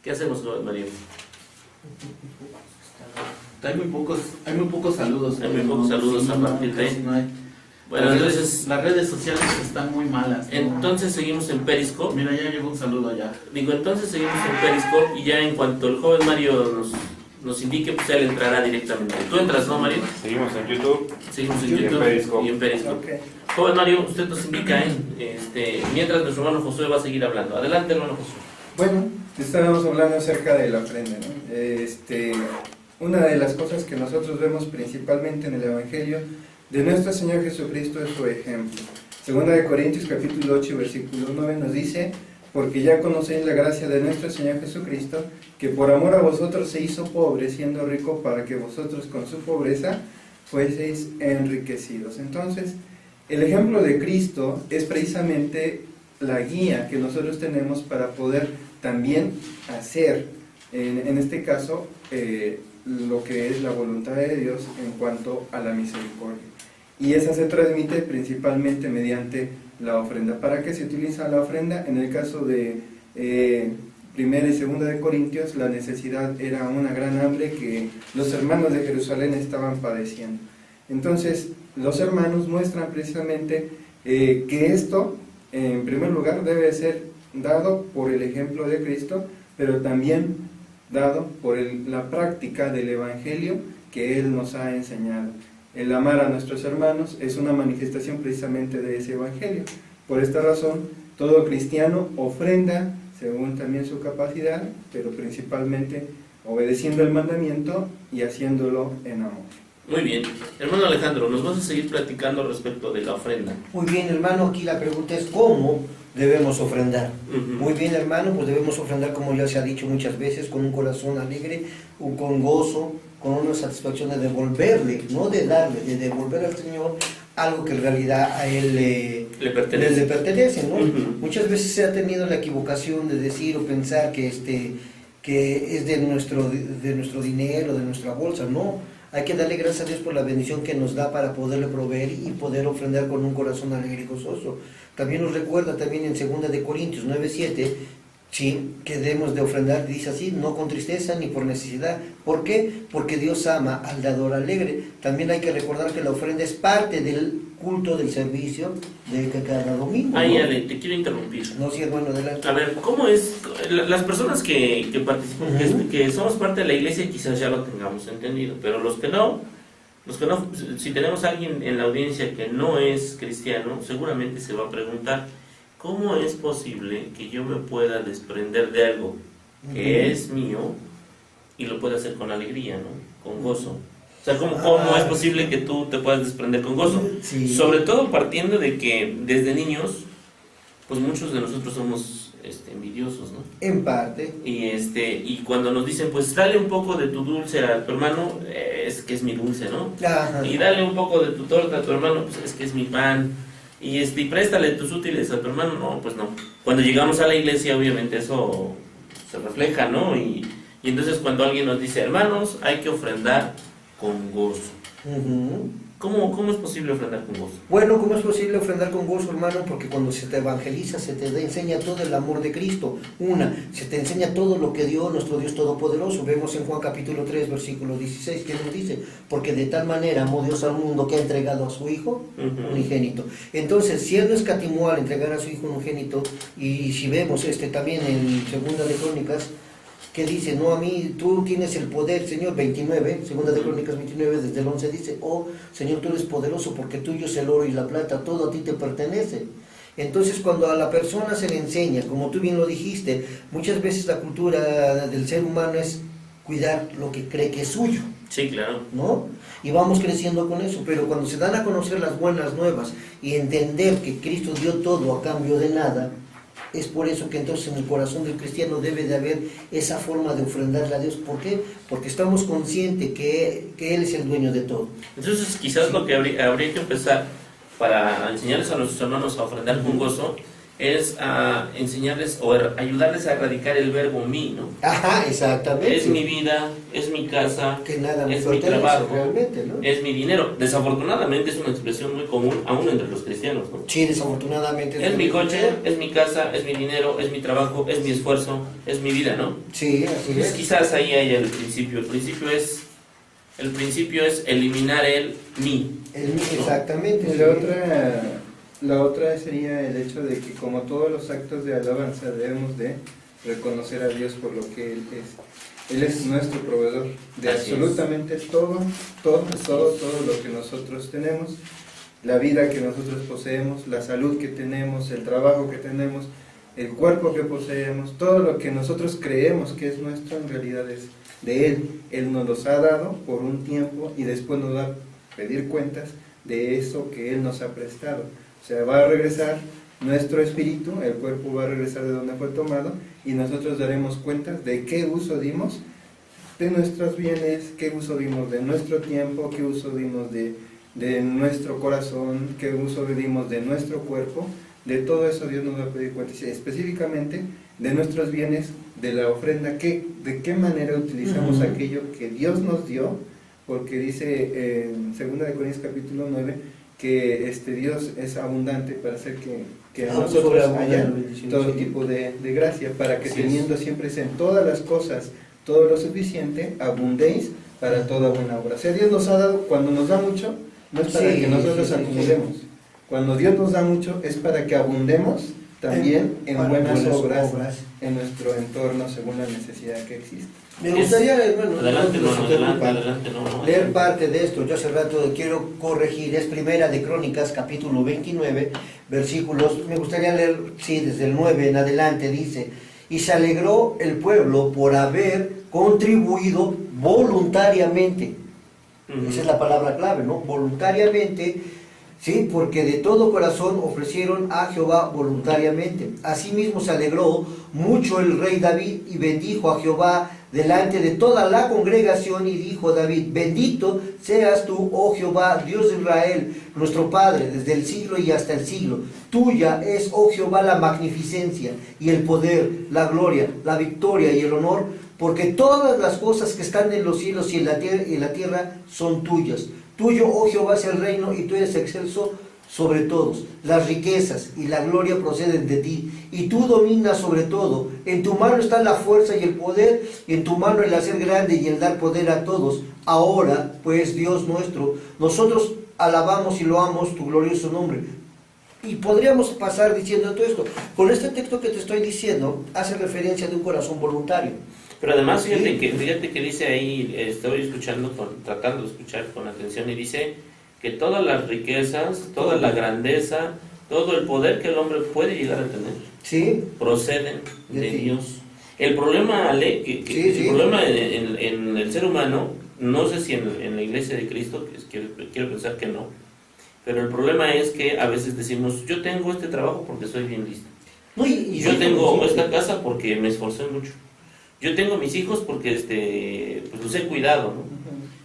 ¿Qué hacemos, joven Mario?
Hay muy pocos saludos.
Hay muy pocos saludos a partir de...
casi no hay.
Bueno, entonces,
las redes sociales están muy malas, ¿no?
entonces seguimos en Periscope.
Mira, ya llegó un saludo allá.
Digo, entonces seguimos en Periscope y ya en cuanto el joven Mario nos indique, pues él entrará directamente. ¿Tú entras, no, Mario?
Seguimos en YouTube.
Seguimos en
Y en
YouTube
Periscope.
y en Periscope.
Ok.
Joven Mario, usted nos indica, mientras nuestro hermano Josué va a seguir hablando. Adelante, hermano Josué.
Bueno, estábamos hablando acerca de la ofrenda, ¿no? Una de las cosas que nosotros vemos principalmente en el Evangelio de nuestro Señor Jesucristo es su ejemplo. Segunda de Corintios capítulo 8 versículo 9 nos dice: porque ya conocéis la gracia de nuestro Señor Jesucristo, que por amor a vosotros se hizo pobre, siendo rico, para que vosotros con su pobreza fueseis enriquecidos. Entonces, el ejemplo de Cristo es precisamente la guía que nosotros tenemos para poder también hacer, en este caso, lo que es la voluntad de Dios en cuanto a la misericordia. Y esa se transmite principalmente mediante la ofrenda. ¿Para qué se utiliza la ofrenda? En el caso de Primera y Segunda de Corintios, la necesidad era una gran hambre que los hermanos de Jerusalén estaban padeciendo. Entonces, los hermanos muestran precisamente que esto, en primer lugar, debe ser dado por el ejemplo de Cristo, pero también dado por la práctica del Evangelio que Él nos ha enseñado. El amar a nuestros hermanos es una manifestación precisamente de ese Evangelio. Por esta razón, todo cristiano ofrenda según también su capacidad, pero principalmente obedeciendo el mandamiento y haciéndolo en amor.
Muy bien. Hermano Alejandro, nos vas a seguir platicando respecto de la ofrenda.
Muy bien, hermano, aquí la pregunta es ¿cómo debemos ofrendar? Muy bien, hermano, pues debemos ofrendar, como ya se ha dicho muchas veces, con un corazón alegre, con gozo, con una satisfacción de devolverle, no de darle, de devolver al Señor algo que en realidad a Él le pertenece, ¿no? Muchas veces se ha tenido la equivocación de decir o pensar que es de nuestro dinero, de nuestra bolsa. No, hay que darle gracias a Dios por la bendición que nos da para poderle proveer y poder ofrendar con un corazón alegre y gozoso. También nos recuerda también en 2 de Corintios 9:7, sí, que debemos de ofrendar, dice así, no con tristeza ni por necesidad. ¿Por qué? Porque Dios ama al dador alegre. También hay que recordar que la ofrenda es parte del culto del servicio de cada domingo.
Ahí,
¿no?
Ale, te quiero interrumpir.
No, sí, bueno, adelante.
A ver, ¿cómo es? Las personas que participan, que somos parte de la iglesia, quizás ya lo tengamos entendido, pero los que no, si tenemos a alguien en la audiencia que no es cristiano, seguramente se va a preguntar, ¿cómo es posible que yo me pueda desprender de algo que es mío y lo pueda hacer con alegría, ¿no? Con gozo? O sea, ¿cómo es posible que tú te puedas desprender con gozo?
Sí.
Sobre todo partiendo de que desde niños, pues muchos de nosotros somos envidiosos, ¿no?
En parte.
Y cuando nos dicen, pues dale un poco de tu dulce a tu hermano, es que es mi dulce, ¿no?
Ajá.
Y dale un poco de tu torta a tu hermano, pues es que es mi pan. Y préstale tus útiles a tu hermano, no, pues no. Cuando llegamos a la iglesia, obviamente eso se refleja, ¿no? Y entonces cuando alguien nos dice, hermanos, hay que ofrendar con gozo. ¿Cómo es posible ofrendar con gozo?
Bueno, ¿cómo es posible ofrendar con gozo, hermano? Porque cuando se te evangeliza, se te enseña todo el amor de Cristo. Se te enseña todo lo que dio nuestro Dios Todopoderoso. Vemos en Juan capítulo 3, versículo 16, que nos dice, porque de tal manera amó Dios al mundo que ha entregado a su Hijo unigénito. Entonces, si Él no escatimó al entregar a su Hijo unigénito, y si vemos también en Segunda de Crónicas, que dice, no a mí, tú tienes el poder, Señor, 29, Segunda de Crónicas 29, desde el 11 dice, oh, Señor, tú eres poderoso porque tuyo es el oro y la plata, todo a ti te pertenece. Entonces, cuando a la persona se le enseña, como tú bien lo dijiste, muchas veces la cultura del ser humano es cuidar lo que cree que es suyo.
Sí, claro.
¿No? Y vamos creciendo con eso, pero cuando se dan a conocer las buenas nuevas y entender que Cristo dio todo a cambio de nada, es por eso que entonces en el corazón del cristiano debe de haber esa forma de ofrendarle a Dios. ¿Por qué? Porque estamos conscientes que Él es el dueño de todo.
Entonces quizás lo que habría que empezar para enseñarles a nuestros hermanos a ofrendar con gozo es a enseñarles o ayudarles a erradicar el verbo mí, ¿no?
Ajá, exactamente.
Es mi vida, es mi casa,
que nada me
es mi
pertenece
trabajo,
realmente, ¿no?
es mi dinero. Desafortunadamente es una expresión muy común aún entre los cristianos, ¿no?
Sí, desafortunadamente.
Es mi coche, es mi casa, es mi dinero, es mi trabajo, es mi esfuerzo, es mi vida, ¿no?
Sí, así
Entonces
es.
quizás ahí haya el principio. El principio es El principio es eliminar el mí.
Exactamente.
La otra sería el hecho de que como todos los actos de alabanza debemos de reconocer a Dios por lo que Él es. Él es nuestro proveedor de
Así
absolutamente todo lo que nosotros tenemos, la vida que nosotros poseemos, la salud que tenemos, el trabajo que tenemos, el cuerpo que poseemos, todo lo que nosotros creemos que es nuestro en realidad es de Él. Él nos los ha dado por un tiempo y después nos va a pedir cuentas de eso que Él nos ha prestado. O sea, va a regresar nuestro espíritu, el cuerpo va a regresar de donde fue tomado y nosotros daremos cuentas de qué uso dimos de nuestros bienes, qué uso dimos de nuestro tiempo, qué uso dimos de nuestro corazón, qué uso dimos de nuestro cuerpo. De todo eso Dios nos va a pedir cuentas, específicamente de nuestros bienes, de la ofrenda, de qué manera utilizamos aquello que Dios nos dio, porque dice en 2 Corintios capítulo 9 que Dios es abundante para hacer que a nosotros haya todo tipo de gracia, para que teniendo siempre en todas las cosas todo lo suficiente, abundéis para toda buena obra. O sea, Dios nos ha dado, cuando nos da mucho, no es para que nosotros acumulemos. Cuando Dios nos da mucho es para que abundemos también en buenas obras en nuestro entorno según la necesidad que existe.
Me gustaría, hermano,
Adelante,
leer parte de esto. Yo hace rato quiero corregir, es Primera de Crónicas, capítulo 29, versículos, me gustaría leer, sí, desde el 9 en adelante, dice: y se alegró el pueblo por haber contribuido voluntariamente. Esa es la palabra clave, ¿no? Voluntariamente, sí, porque de todo corazón ofrecieron a Jehová voluntariamente. Asimismo se alegró mucho el rey David y bendijo a Jehová delante de toda la congregación, y dijo David: bendito seas tú, oh Jehová, Dios de Israel, nuestro Padre, desde el siglo y hasta el siglo. Tuya es, oh Jehová, la magnificencia y el poder, la gloria, la victoria y el honor, porque todas las cosas que están en los cielos y en la tierra son tuyas. Tuyo, oh Jehová, es el reino, y tú eres excelso sobre todos. Las riquezas y la gloria proceden de ti, y tú dominas sobre todo. En tu mano está la fuerza y el poder, y en tu mano el hacer grande y el dar poder a todos. Ahora, pues, Dios nuestro, nosotros alabamos y loamos tu glorioso nombre. Y podríamos pasar diciendo todo esto. Con este texto que te estoy diciendo, hace referencia de un corazón voluntario.
Pero además, fíjate que dice ahí, estoy tratando de escuchar con atención, y dice que todas las riquezas, toda la grandeza, todo el poder que el hombre puede llegar a tener,
¿sí?,
proceden de Dios. El problema, Ale, el problema en el ser humano, no sé si en la iglesia de Cristo, quiero pensar que no, pero el problema es que a veces decimos: yo tengo este trabajo porque soy bien listo.
No,
yo tengo esta casa porque me esforcé mucho. Yo tengo mis hijos porque pues los he cuidado, ¿no?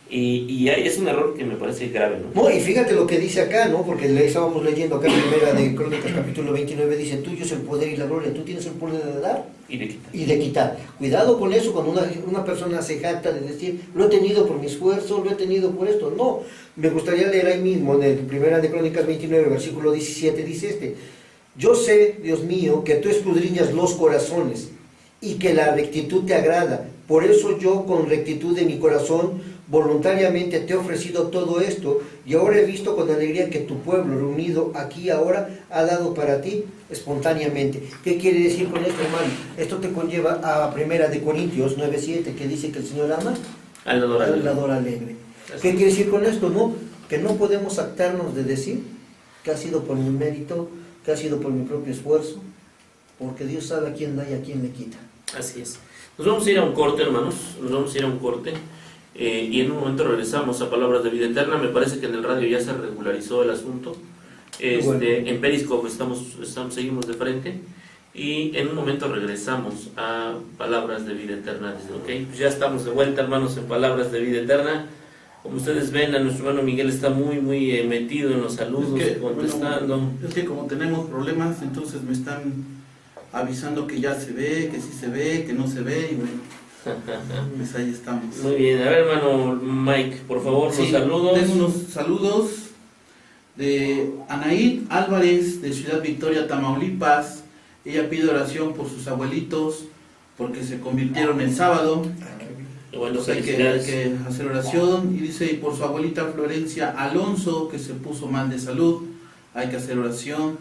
Y es un error que me parece grave, ¿no?
No, y fíjate lo que dice acá, ¿no? Porque le estábamos leyendo acá en Primera de Crónicas, capítulo 29, dice: tuyo es el poder y la gloria, tú tienes el poder de dar
y de quitar.
Y de quitar. Cuidado con eso cuando una persona se jacta de decir: lo he tenido por mi esfuerzo, lo he tenido por esto. No, me gustaría leer ahí mismo, en Primera de Crónicas 29, versículo 17, dice yo sé, Dios mío, que tú escudriñas los corazones y que la rectitud te agrada. Por eso yo, con rectitud de mi corazón, voluntariamente te he ofrecido todo esto, y ahora he visto con alegría que tu pueblo reunido aquí ahora ha dado para ti espontáneamente. ¿Qué quiere decir con esto, hermano? Esto te conlleva a Primera de Corintios 9:7, que dice que el Señor ama al dador alegre. ¿Qué quiere decir con esto? No, que no podemos actarnos de decir que ha sido por mi mérito, que ha sido por mi propio esfuerzo, porque Dios sabe a quién da y a quién le quita.
Así es. Nos vamos a ir a un corte, hermanos, y en un momento regresamos a Palabras de Vida Eterna. Me parece que en el radio ya se regularizó el asunto.
Bueno.
En Periscope seguimos de frente, y en un momento regresamos a Palabras de Vida Eterna. ¿Okay? Pues ya estamos de vuelta, hermanos, en Palabras de Vida Eterna. Como ustedes ven, a nuestro hermano Miguel está muy metido en los saludos, contestando.
Bueno, es que como tenemos problemas, entonces me están avisando que ya se ve, que sí se ve, que no se ve, y bueno, pues ahí estamos.
Muy bien, a ver, hermano Mike, por favor,
sí,
los saludos.
Tengo unos saludos de Anaid Álvarez, de Ciudad Victoria, Tamaulipas. Ella pide oración por sus abuelitos, porque se convirtieron el sábado.
Bueno,
Entonces hay
felicidades.
que hacer oración. Y dice, y por su abuelita Florencia Alonso, que se puso mal de salud, hay que hacer oración.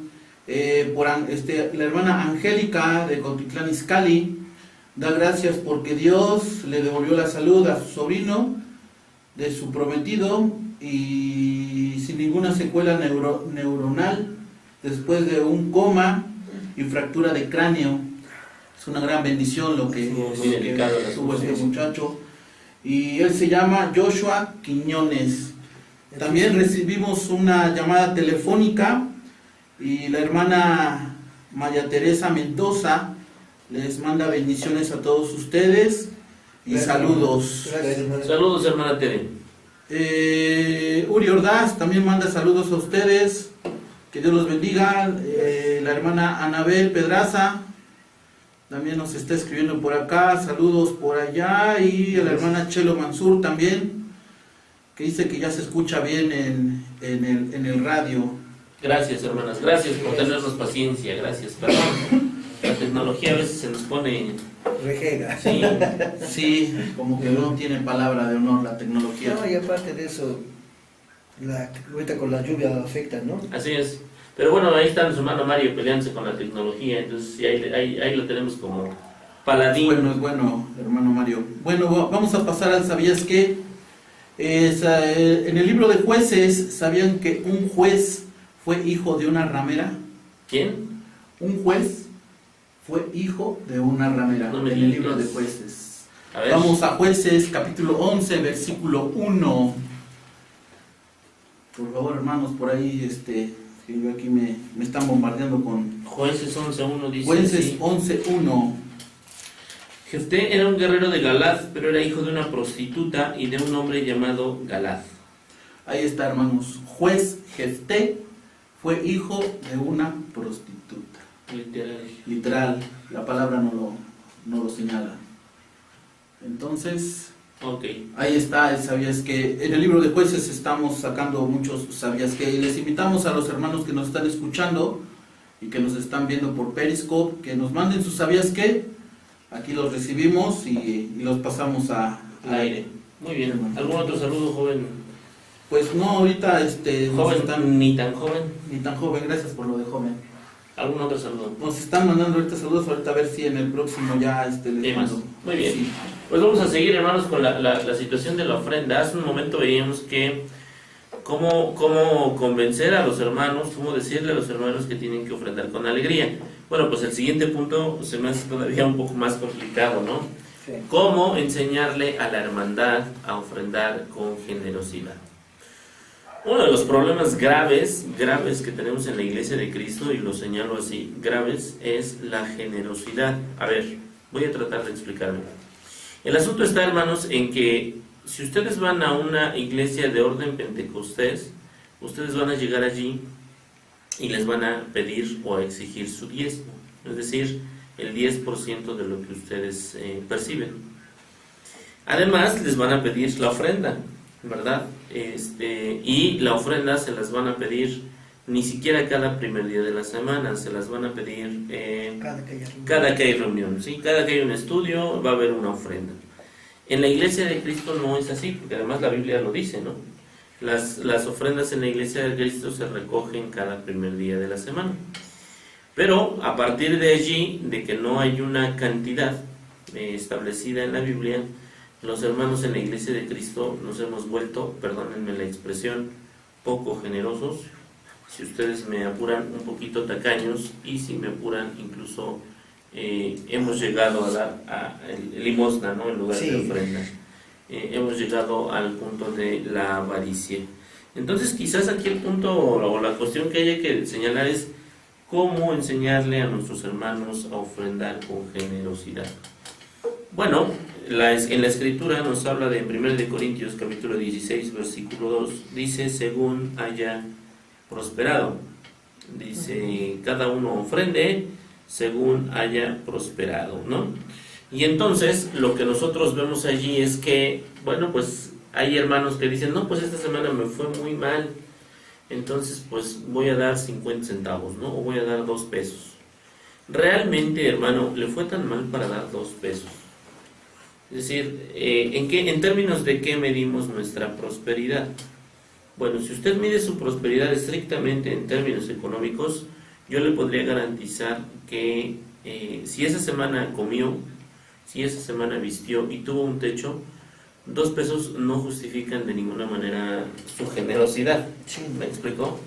La hermana Angélica de Cotitlán Izcalli da gracias porque Dios le devolvió la salud a su sobrino de su prometido y sin ninguna secuela neuronal después de un coma y fractura de cráneo. Es una gran bendición lo que
Muy delicado el
tuvo
asunto.
este muchacho. Y él se llama Joshua Quiñones. También recibimos una llamada telefónica y la hermana María Teresa Mendoza les manda bendiciones a todos ustedes y
Gracias.
saludos.
Gracias, hermano.
Saludos, hermana Tere.
Uri Ordaz también manda saludos a ustedes, que Dios los bendiga. La hermana Anabel Pedraza también nos está escribiendo por acá, saludos por allá. Y a la hermana Chelo Mansur también, que dice que ya se escucha bien en el radio.
Gracias, hermanas. Gracias por tenernos paciencia. Gracias. Perdón. La tecnología a veces se nos pone...
Rejega.
Sí.
Sí, como que no tiene palabra de honor la tecnología.
No, y aparte de eso, ahorita con la lluvia afecta, ¿no?
Así es. Pero bueno, ahí está su hermano Mario peleándose con la tecnología. Entonces sí, ahí lo tenemos como paladín.
Es bueno, hermano Mario. Bueno, vamos a pasar al ¿sabías qué? En el libro de Jueces, ¿sabían que un juez fue hijo de una ramera?
¿Quién?
Un juez fue hijo de una ramera.
No me
en el
digas.
libro de Jueces.
A ver.
Vamos a Jueces, capítulo 11, versículo 1. Por favor, hermanos, por ahí, que yo aquí me están bombardeando con
Jueces 11:1 dice
Jueces
así.
11:1.
Jefté era un guerrero de Galad, pero era hijo de una prostituta y de un hombre llamado Galad.
Ahí está, hermanos. Juez Jefté fue hijo de una prostituta.
Literal.
Literal, la palabra no lo señala. Entonces,
Ok.
ahí está el ¿sabías qué? En el libro de Jueces estamos sacando muchos ¿sabías qué? Y les invitamos a los hermanos que nos están escuchando y que nos están viendo por Periscope, que nos manden sus ¿sabías qué? Aquí los recibimos y los pasamos al aire.
Muy bien. ¿Algún otro saludo, joven?
Pues no, ahorita nos
Joven,
están,
ni tan joven.
ni tan joven, gracias por lo de joven.
¿Algún otro saludo?
Nos están mandando ahorita saludos, ahorita a ver si en el próximo ya les
Temas.
mando.
Muy bien.
Sí.
Pues vamos a seguir, hermanos, con la situación de la ofrenda. Hace un momento veíamos que cómo convencer a los hermanos, cómo decirle a los hermanos que tienen que ofrendar con alegría. Bueno, pues el siguiente punto se me hace todavía un poco más complicado, ¿no?
Sí.
¿Cómo enseñarle a la hermandad a ofrendar con generosidad? Uno de los problemas graves que tenemos en la Iglesia de Cristo, y lo señalo así, graves, es la generosidad. A ver, voy a tratar de explicarme. El asunto está, hermanos, en que si ustedes van a una iglesia de orden pentecostés, ustedes van a llegar allí y les van a pedir o a exigir su diezmo, es decir, el 10% de lo que ustedes perciben. Además, les van a pedir la ofrenda, ¿verdad? Y la ofrenda se las van a pedir ni siquiera cada primer día de la semana, se las van a pedir cada que hay reunión, ¿sí? Cada que hay un estudio va a haber una ofrenda. En la Iglesia de Cristo no es así, porque además la Biblia lo dice, ¿no? Las ofrendas en la Iglesia de Cristo se recogen cada primer día de la semana. Pero a partir de allí, de que no hay una cantidad establecida en la Biblia, los hermanos en la Iglesia de Cristo nos hemos vuelto, perdónenme la expresión, poco generosos, si ustedes me apuran un poquito tacaños, y si me apuran incluso hemos llegado a dar limosna, ¿no? En lugar de ofrenda. Hemos llegado al punto de la avaricia. Entonces quizás aquí el punto o la cuestión que hay que señalar es cómo enseñarle a nuestros hermanos a ofrendar con generosidad. Bueno, en la escritura nos habla de 1 de Corintios capítulo 16 versículo 2, dice según haya prosperado, dice cada uno ofrende según haya prosperado, ¿no? Y entonces lo que nosotros vemos allí es que, bueno, pues hay hermanos que dicen, no, pues esta semana me fue muy mal, entonces pues voy a dar 50 centavos, ¿no? O voy a dar 2 pesos. Realmente, hermano, ¿le fue tan mal para dar 2 pesos? Es decir, en términos de qué medimos nuestra prosperidad. Bueno, si usted mide su prosperidad estrictamente en términos económicos, yo le podría garantizar que si esa semana comió, si esa semana vistió y tuvo un techo, 2 pesos no justifican de ninguna manera su generosidad.
Sí.
¿Me explicó?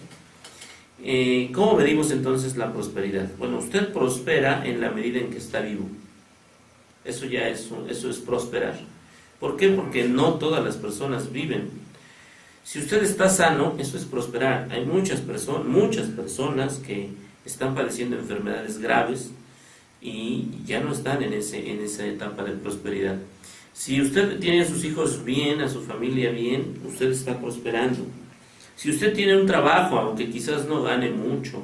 ¿Cómo medimos entonces la prosperidad? Bueno, usted prospera en la medida en que está vivo. Eso es prosperar. ¿Por qué? Porque no todas las personas viven. Si usted está sano, eso es prosperar. Hay muchas personas que están padeciendo enfermedades graves y ya no están en esa etapa de prosperidad. Si usted tiene a sus hijos bien, a su familia bien, usted está prosperando. Si usted tiene un trabajo, aunque quizás no gane mucho,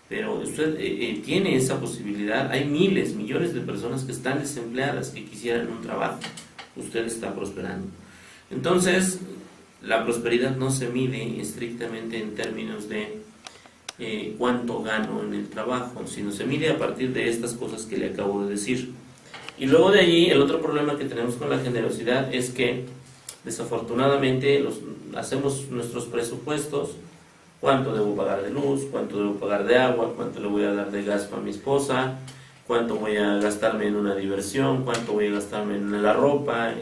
pero usted tiene esa posibilidad, hay miles, millones de personas que están desempleadas, que quisieran un trabajo, usted está prosperando. Entonces, la prosperidad no se mide estrictamente en términos de cuánto gano en el trabajo, sino se mide a partir de estas cosas que le acabo de decir. Y luego de allí, el otro problema que tenemos con la generosidad es que desafortunadamente hacemos nuestros presupuestos, cuánto debo pagar de luz, cuánto debo pagar de agua, cuánto le voy a dar de gas para mi esposa, cuánto voy a gastarme en una diversión, cuánto voy a gastarme en la ropa,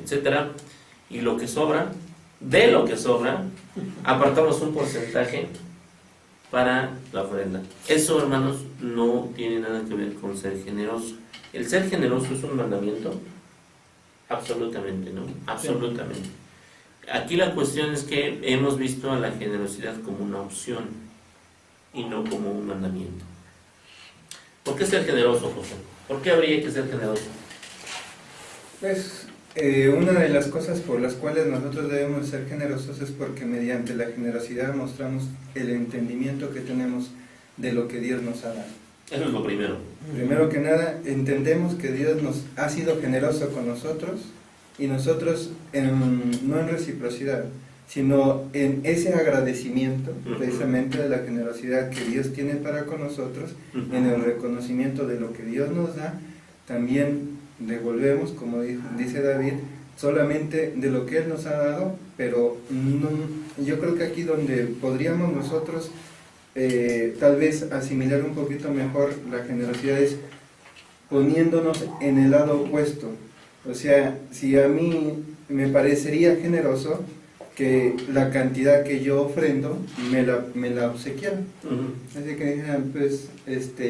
etcétera, y lo que sobra, de lo que sobra, apartamos un porcentaje para la ofrenda. Eso, hermanos, no tiene nada que ver con ser generoso. ¿El ser generoso es un mandamiento? Absolutamente no, absolutamente. Aquí la cuestión es que hemos visto a la generosidad como una opción y no como un mandamiento. ¿Por qué ser generoso, José? ¿Por qué habría que ser generoso?
Pues una de las cosas por las cuales nosotros debemos ser generosos es porque mediante la generosidad mostramos el entendimiento que tenemos de lo que Dios nos ha dado.
Eso es lo primero.
Primero que nada, entendemos que Dios nos ha sido generoso con nosotros y nosotros no en reciprocidad, sino en ese agradecimiento precisamente de la generosidad que Dios tiene para con nosotros, en el reconocimiento de lo que Dios nos da, también devolvemos, como dice David, solamente de lo que Él nos ha dado, pero no, yo creo que aquí donde podríamos nosotros tal vez asimilar un poquito mejor la generosidad es poniéndonos en el lado opuesto. O sea, si a mí me parecería generoso que la cantidad que yo ofrendo me la obsequiaran. Así que dijeran, pues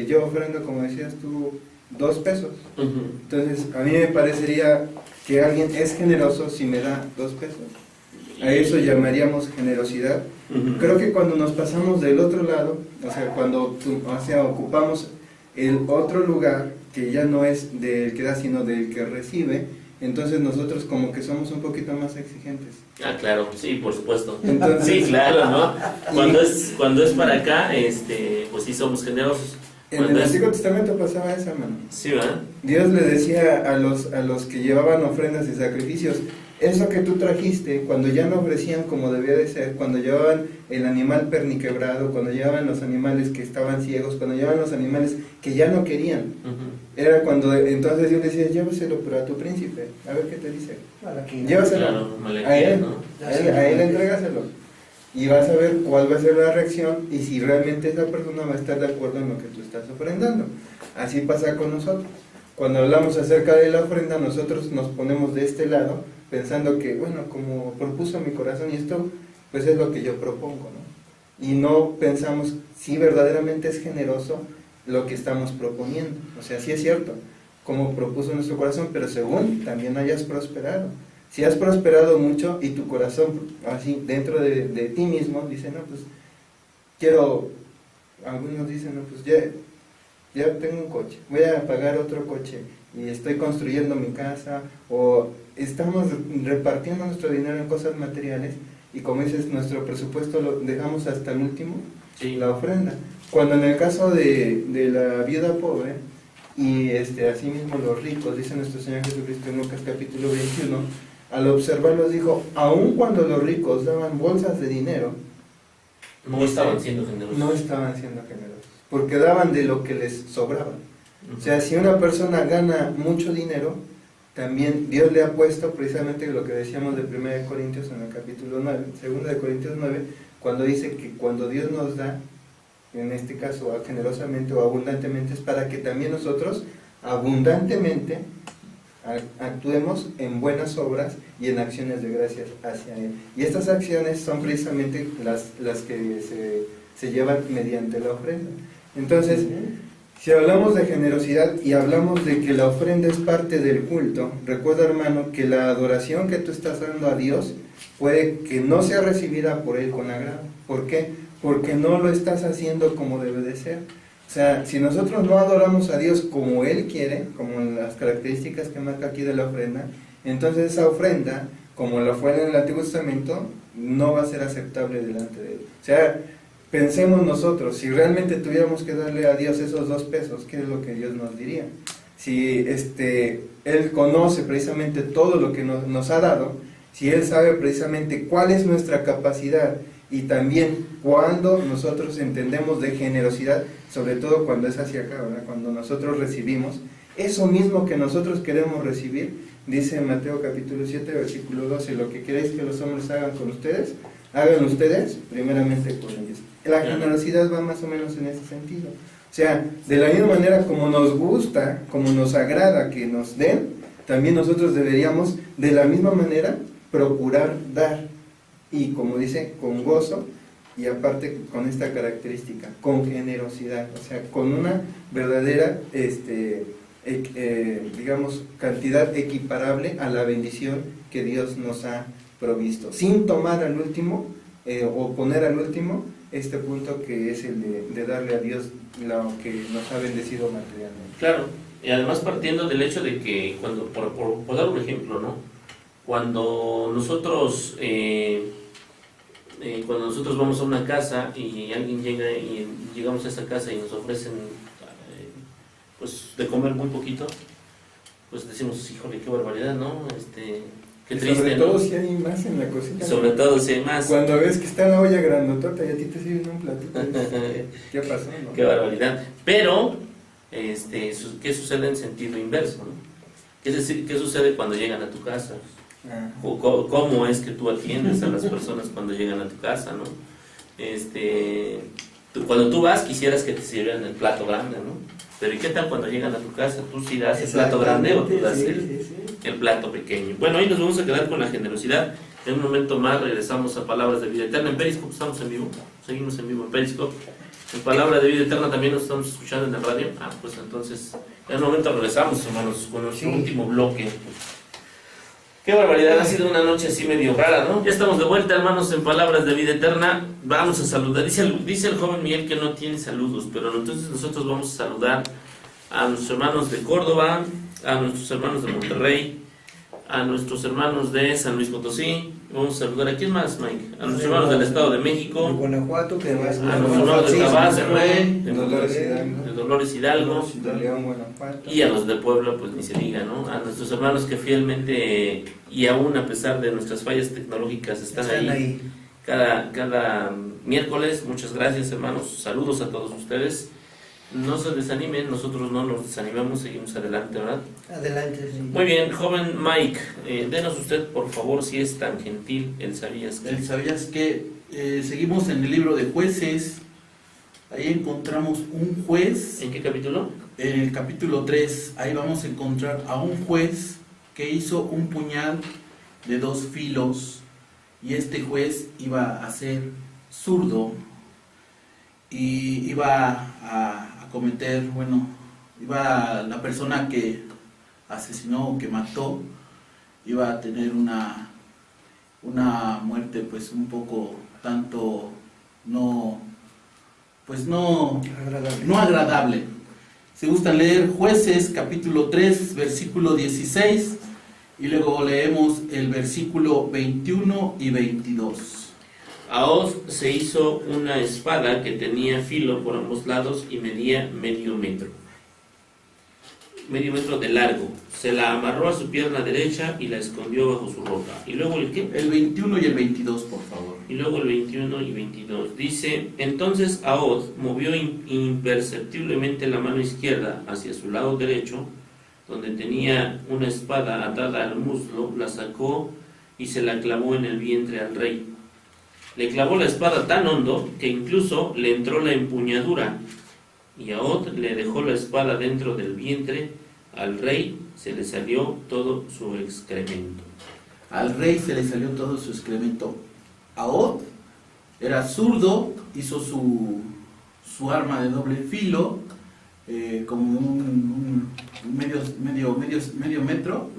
yo ofrendo, como decías tú, 2 pesos. Entonces, a mí me parecería que alguien es generoso si me da 2 pesos. A eso llamaríamos generosidad. Creo que cuando nos pasamos del otro lado, o sea, cuando ocupamos el otro lugar, que ya no es del que da, sino del que recibe, entonces nosotros como que somos un poquito más exigentes.
Ah, claro, sí, por supuesto.
Entonces,
sí, claro, ¿no? Cuando es para acá, pues sí somos generosos.
En el Antiguo Testamento pasaba eso, hermano.
Sí, ¿verdad?
Dios le decía a los que llevaban ofrendas y sacrificios, eso que tú trajiste, cuando ya no ofrecían como debía de ser, cuando llevaban el animal perniquebrado, cuando llevaban los animales que estaban ciegos, cuando llevaban los animales que ya no querían, era cuando entonces Dios decía, llévaselo pero a tu príncipe, a ver qué te dice, llévaselo,
claro,
a él,
¿no?
a él entrégaselo, y vas a ver cuál va a ser la reacción y si realmente esa persona va a estar de acuerdo en lo que tú estás ofrendando. Así pasa con nosotros. Cuando hablamos acerca de la ofrenda, nosotros nos ponemos de este lado, pensando que, bueno, como propuso mi corazón y esto, pues es lo que yo propongo, ¿no? Y no pensamos si verdaderamente es generoso lo que estamos proponiendo. O sea, sí es cierto, como propuso nuestro corazón, pero según también hayas prosperado. Si has prosperado mucho y tu corazón, así, dentro de ti mismo, dice, no, pues, algunos dicen, no, pues ya tengo un coche, voy a pagar otro coche y estoy construyendo mi casa, o estamos repartiendo nuestro dinero en cosas materiales y como dices, nuestro presupuesto lo dejamos hasta el último,
Sí.
la ofrenda. Cuando en el caso de la viuda pobre y así mismo los ricos, dice nuestro Señor Jesucristo en Lucas capítulo 21, al observarlos dijo, aun cuando los ricos daban bolsas de dinero,
No estaban siendo generosos.
no estaban siendo generosos, porque daban de lo que les sobraba. O sea, si una persona gana mucho dinero, también Dios le ha puesto precisamente lo que decíamos de 1 de Corintios en el capítulo 9, 2 de Corintios 9, cuando dice que cuando Dios nos da, en este caso generosamente o abundantemente, es para que también nosotros abundantemente actuemos en buenas obras y en acciones de gracias hacia Él. Y estas acciones son precisamente las que se llevan mediante la ofrenda. Entonces, si hablamos de generosidad y hablamos de que la ofrenda es parte del culto, recuerda, hermano, que la adoración que tú estás dando a Dios puede que no sea recibida por Él con agrado. ¿Por qué? Porque no lo estás haciendo como debe de ser. O sea, si nosotros no adoramos a Dios como Él quiere, como en las características que marca aquí de la ofrenda, entonces esa ofrenda, como lo fue en el Antiguo Testamento, no va a ser aceptable delante de Él. O sea, pensemos nosotros, si realmente tuviéramos que darle a Dios esos 2 pesos, ¿qué es lo que Dios nos diría? Si Él conoce precisamente todo lo que nos ha dado, si Él sabe precisamente cuál es nuestra capacidad y también cuando nosotros entendemos de generosidad, sobre todo cuando es hacia acá, ¿verdad? Cuando nosotros recibimos, eso mismo que nosotros queremos recibir, dice en Mateo capítulo 7, versículo 12, lo que queréis que los hombres hagan con ustedes, hagan ustedes primeramente con ellos. La generosidad va más o menos en ese sentido. O sea, de la misma manera como nos gusta, como nos agrada que nos den, también nosotros deberíamos de la misma manera procurar dar. Y como dice, con gozo y aparte con esta característica, con generosidad, o sea, con una verdadera, digamos, cantidad equiparable a la bendición que Dios nos ha provisto, sin tomar al último o poner al último este punto que es el de darle a Dios lo que nos ha bendecido materialmente.
Claro, y además partiendo del hecho de que cuando, por dar un ejemplo, ¿no? Cuando nosotros vamos a una casa y alguien llega y llegamos a esa casa y nos ofrecen pues de comer muy poquito, pues decimos, híjole, qué barbaridad, ¿no? Qué triste,
sobre todo,
¿no?
si hay más en la cocina.
Sobre todo si hay más.
Cuando ves que está la olla grandotota y a ti te sirven un platito, ¿qué pasó, no?
Qué barbaridad. Pero, ¿qué sucede en sentido inverso, no? ¿Qué sucede cuando llegan a tu casa? ¿Cómo es que tú atiendes a las personas cuando llegan a tu casa, no? Cuando tú vas quisieras que te sirvieran el plato grande, ¿no? Pero ¿y qué tal cuando llegan a tu casa? ¿Tú sí das el plato grande o tú das el plato pequeño? Bueno, hoy nos vamos a quedar con la generosidad. En un momento más regresamos a Palabras de Vida Eterna en Periscope. Estamos en vivo, seguimos en vivo en Periscope. En Palabra de Vida Eterna también nos estamos escuchando en el radio. Pues entonces, en un momento regresamos, hermanos, con nuestro último bloque. Qué barbaridad, ha sido una noche así medio rara, ¿no? Ya estamos de vuelta, hermanos, en Palabras de Vida Eterna. Vamos a saludar. Dice el joven Miguel que no tiene saludos, pero entonces nosotros vamos a saludar a nuestros hermanos de Córdoba, a nuestros hermanos de Monterrey, a nuestros hermanos de San Luis Potosí. Vamos a saludar a quién más, Mike. A nuestros hermanos del Estado de México,
de Guanajuato, que además,
a nuestros hermanos de Tabasco,
de
Dolores Hidalgo,
de León, Guanajuato,
y a los de Puebla, pues ni se diga, ¿no? A nuestros hermanos que fielmente y aún a pesar de nuestras fallas tecnológicas están ahí cada miércoles. Muchas gracias, hermanos. Saludos a todos ustedes. No se desanimen, nosotros no nos desanimamos, seguimos adelante, ¿verdad?
Adelante, sí.
Muy bien, joven Mike, denos usted, por favor, si es tan gentil, el sabías que.
El sabías que seguimos en el libro de Jueces. Ahí encontramos un juez.
¿En qué capítulo?
En el capítulo 3, ahí vamos a encontrar a un juez que hizo un puñal de 2 filos, y este juez iba a ser zurdo y iba a cometer, la persona que asesinó o que mató iba a tener una muerte pues un poco tanto no agradable. Si gustan leer Jueces capítulo 3 versículo 16 y luego leemos el versículo 21 y 22.
Ahod se hizo una espada que tenía filo por ambos lados y medía medio metro de largo. Se la amarró a su pierna derecha y la escondió bajo su ropa. ¿Y luego el qué?
El 21 y el 22, por favor.
Y luego el 21 y 22. Dice, entonces Ahod movió imperceptiblemente la mano izquierda hacia su lado derecho, donde tenía una espada atada al muslo, la sacó y se la clavó en el vientre al rey. Le clavó la espada tan hondo que incluso le entró la empuñadura, y Ahod le dejó la espada dentro del vientre. Al rey se le salió todo su excremento.
Al rey se le salió todo su excremento. Ahod era zurdo, hizo su arma de doble filo, como un medio metro,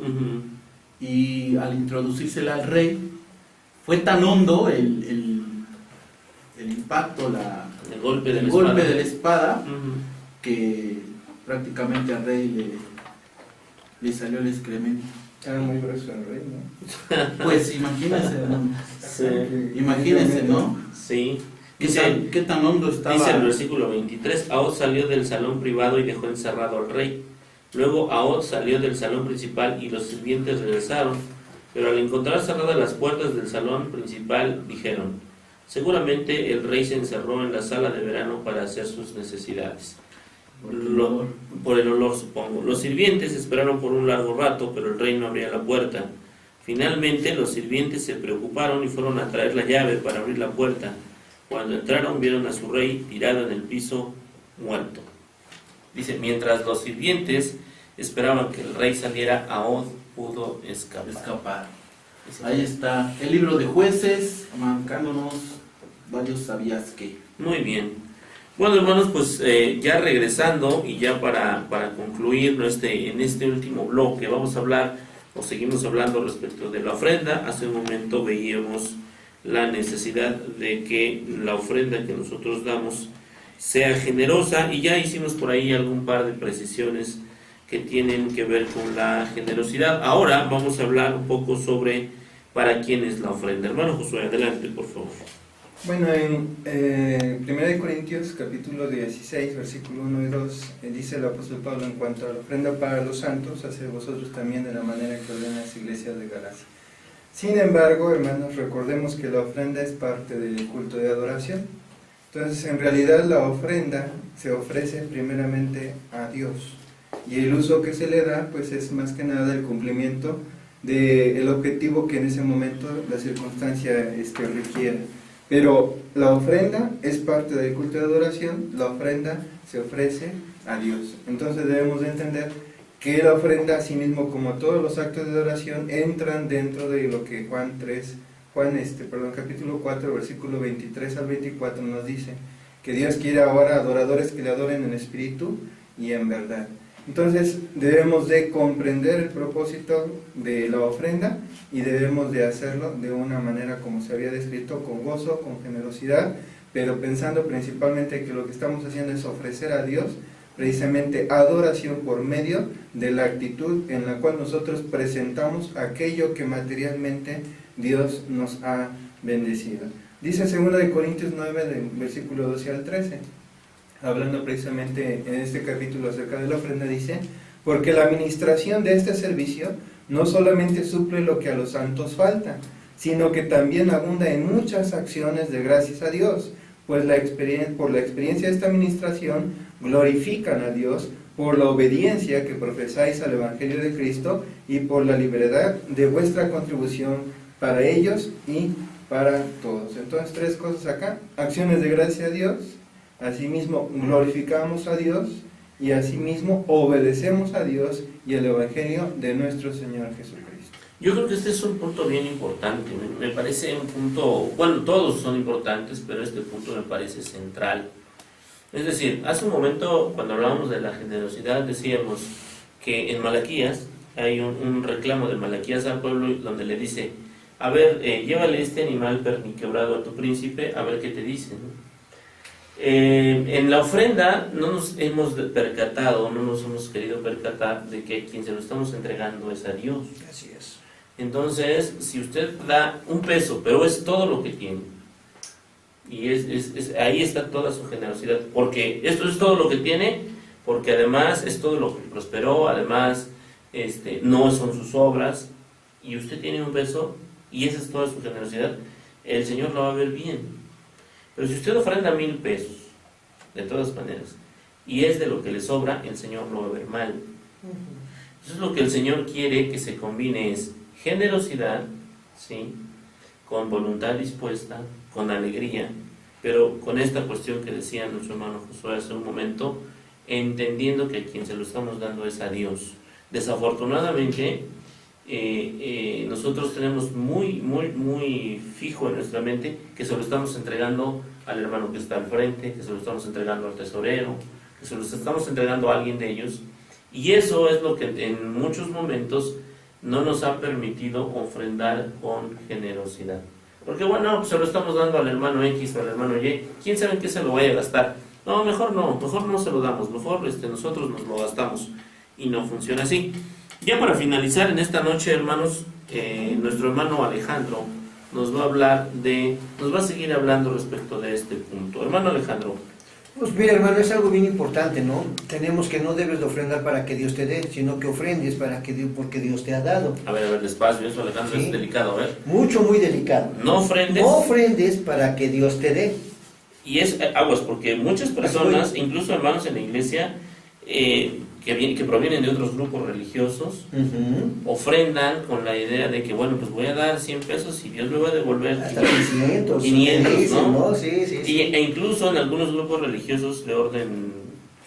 y al introducírsela al rey, fue tan hondo el impacto,
el golpe de
la espada, que prácticamente al rey le salió el excremento.
Era muy grueso el rey, ¿no?
Pues imagínense, ¿no?
Sí.
Imagínense, ¿no?
Sí.
¿Qué tan hondo estaba?
Dice el versículo 23, Ahod salió del salón privado y dejó encerrado al rey. Luego Ahod salió del salón principal y los sirvientes regresaron, pero al encontrar cerradas las puertas del salón principal dijeron: seguramente el rey se encerró en la sala de verano para hacer sus necesidades. Por el olor, supongo. Los sirvientes esperaron por un largo rato, pero el rey no abría la puerta. Finalmente los sirvientes se preocuparon y fueron a traer la llave para abrir la puerta. Cuando entraron vieron a su rey tirado en el piso, muerto. Dice, mientras los sirvientes esperaban que el rey saliera, Ahod pudo escapar.
Ahí está el libro de Jueces, marcándonos varios sabías que.
Muy bien. Bueno, hermanos, pues ya regresando y ya para concluir en este último bloque, vamos a hablar, o seguimos hablando respecto de la ofrenda. Hace un momento veíamos la necesidad de que la ofrenda que nosotros damos sea generosa, y ya hicimos por ahí algún par de precisiones que tienen que ver con la generosidad. Ahora vamos a hablar un poco sobre para quién es la ofrenda. Hermano Josué, adelante, por favor.
Bueno, en 1 Corintios capítulo 16, versículo 1 y 2, dice el apóstol Pablo en cuanto a la ofrenda para los santos: haced vosotros también de la manera que ordena las iglesias de Galacia. Sin embargo, hermanos, recordemos que la ofrenda es parte del culto de adoración. Entonces, en realidad la ofrenda se ofrece primeramente a Dios, y el uso que se le da pues es más que nada el cumplimiento del objetivo que en ese momento la circunstancia requiere. Pero la ofrenda es parte del culto de adoración, la ofrenda se ofrece a Dios. Entonces debemos de entender que la ofrenda, así mismo como todos los actos de adoración, entran dentro de lo que capítulo 4, versículo 23 al 24 nos dice, que Dios quiere ahora adoradores que le adoren en espíritu y en verdad. Entonces debemos de comprender el propósito de la ofrenda y debemos de hacerlo de una manera como se había descrito, con gozo, con generosidad, pero pensando principalmente que lo que estamos haciendo es ofrecer a Dios precisamente adoración por medio de la actitud en la cual nosotros presentamos aquello que materialmente Dios nos ha bendecido. Dice 2 Corintios 9, del versículo 12 al 13, hablando precisamente en este capítulo acerca de la ofrenda, dice: porque la administración de este servicio no solamente suple lo que a los santos falta, sino que también abunda en muchas acciones de gracias a Dios, pues por la experiencia de esta administración glorifican a Dios por la obediencia que profesáis al Evangelio de Cristo y por la libertad de vuestra contribución para ellos y para todos. Entonces, 3 cosas acá: acciones de gracia a Dios, asimismo glorificamos a Dios, y asimismo obedecemos a Dios y el Evangelio de nuestro Señor Jesucristo.
Yo creo que este es un punto bien importante. Me parece un punto, bueno, todos son importantes, pero este punto me parece central. Es decir, hace un momento cuando hablábamos de la generosidad decíamos que en Malaquías hay un reclamo de Malaquías al pueblo donde le dice: a ver, llévale este animal perniquebrado a tu príncipe, a ver qué te dice, ¿no? En la ofrenda no nos hemos percatado, no nos hemos querido percatar de que quien se lo estamos entregando es a Dios.
Así es.
Entonces, si usted da un peso, pero es todo lo que tiene, y ahí está toda su generosidad, porque esto es todo lo que tiene, porque además es todo lo que prosperó, además no son sus obras, y usted tiene un peso, y esa es toda su generosidad, el Señor lo va a ver bien. Pero si usted ofrenda 1,000 pesos, de todas maneras, y es de lo que le sobra, el Señor lo va a ver mal. Entonces lo que el Señor quiere que se combine es generosidad, ¿sí?, con voluntad dispuesta, con alegría, pero con esta cuestión que decía nuestro hermano Josué hace un momento, entendiendo que a quien se lo estamos dando es a Dios. Desafortunadamente, nosotros tenemos muy fijo en nuestra mente que se lo estamos entregando al hermano que está al frente, que se lo estamos entregando al tesorero, que se lo estamos entregando a alguien de ellos, y eso es lo que en muchos momentos no nos ha permitido ofrendar con generosidad. Porque bueno, pues se lo estamos dando al hermano X o al hermano Y, ¿quién sabe en qué se lo vaya a gastar? No se lo damos, mejor nosotros nos lo gastamos, y no funciona así. Ya para finalizar en esta noche, hermanos, nuestro hermano Alejandro nos va a seguir hablando respecto de este punto. Hermano Alejandro.
Pues mira, hermano, es algo bien importante, ¿no? Tenemos que no debes de ofrendar para que Dios te dé, sino que ofrendes porque Dios te ha dado.
A ver, despacio, eso, Alejandro,
¿Sí?
Es delicado, a ver.
Muy delicado.
No ofrendes.
No ofrendes para que Dios te dé.
Y es aguas, porque muchas personas, incluso hermanos en la iglesia, que provienen de otros grupos religiosos, ofrendan con la idea de que, bueno, pues voy a dar 100 pesos y Dios me va a devolver
hasta 500,
¿no?
Sí.
E incluso en algunos grupos religiosos de orden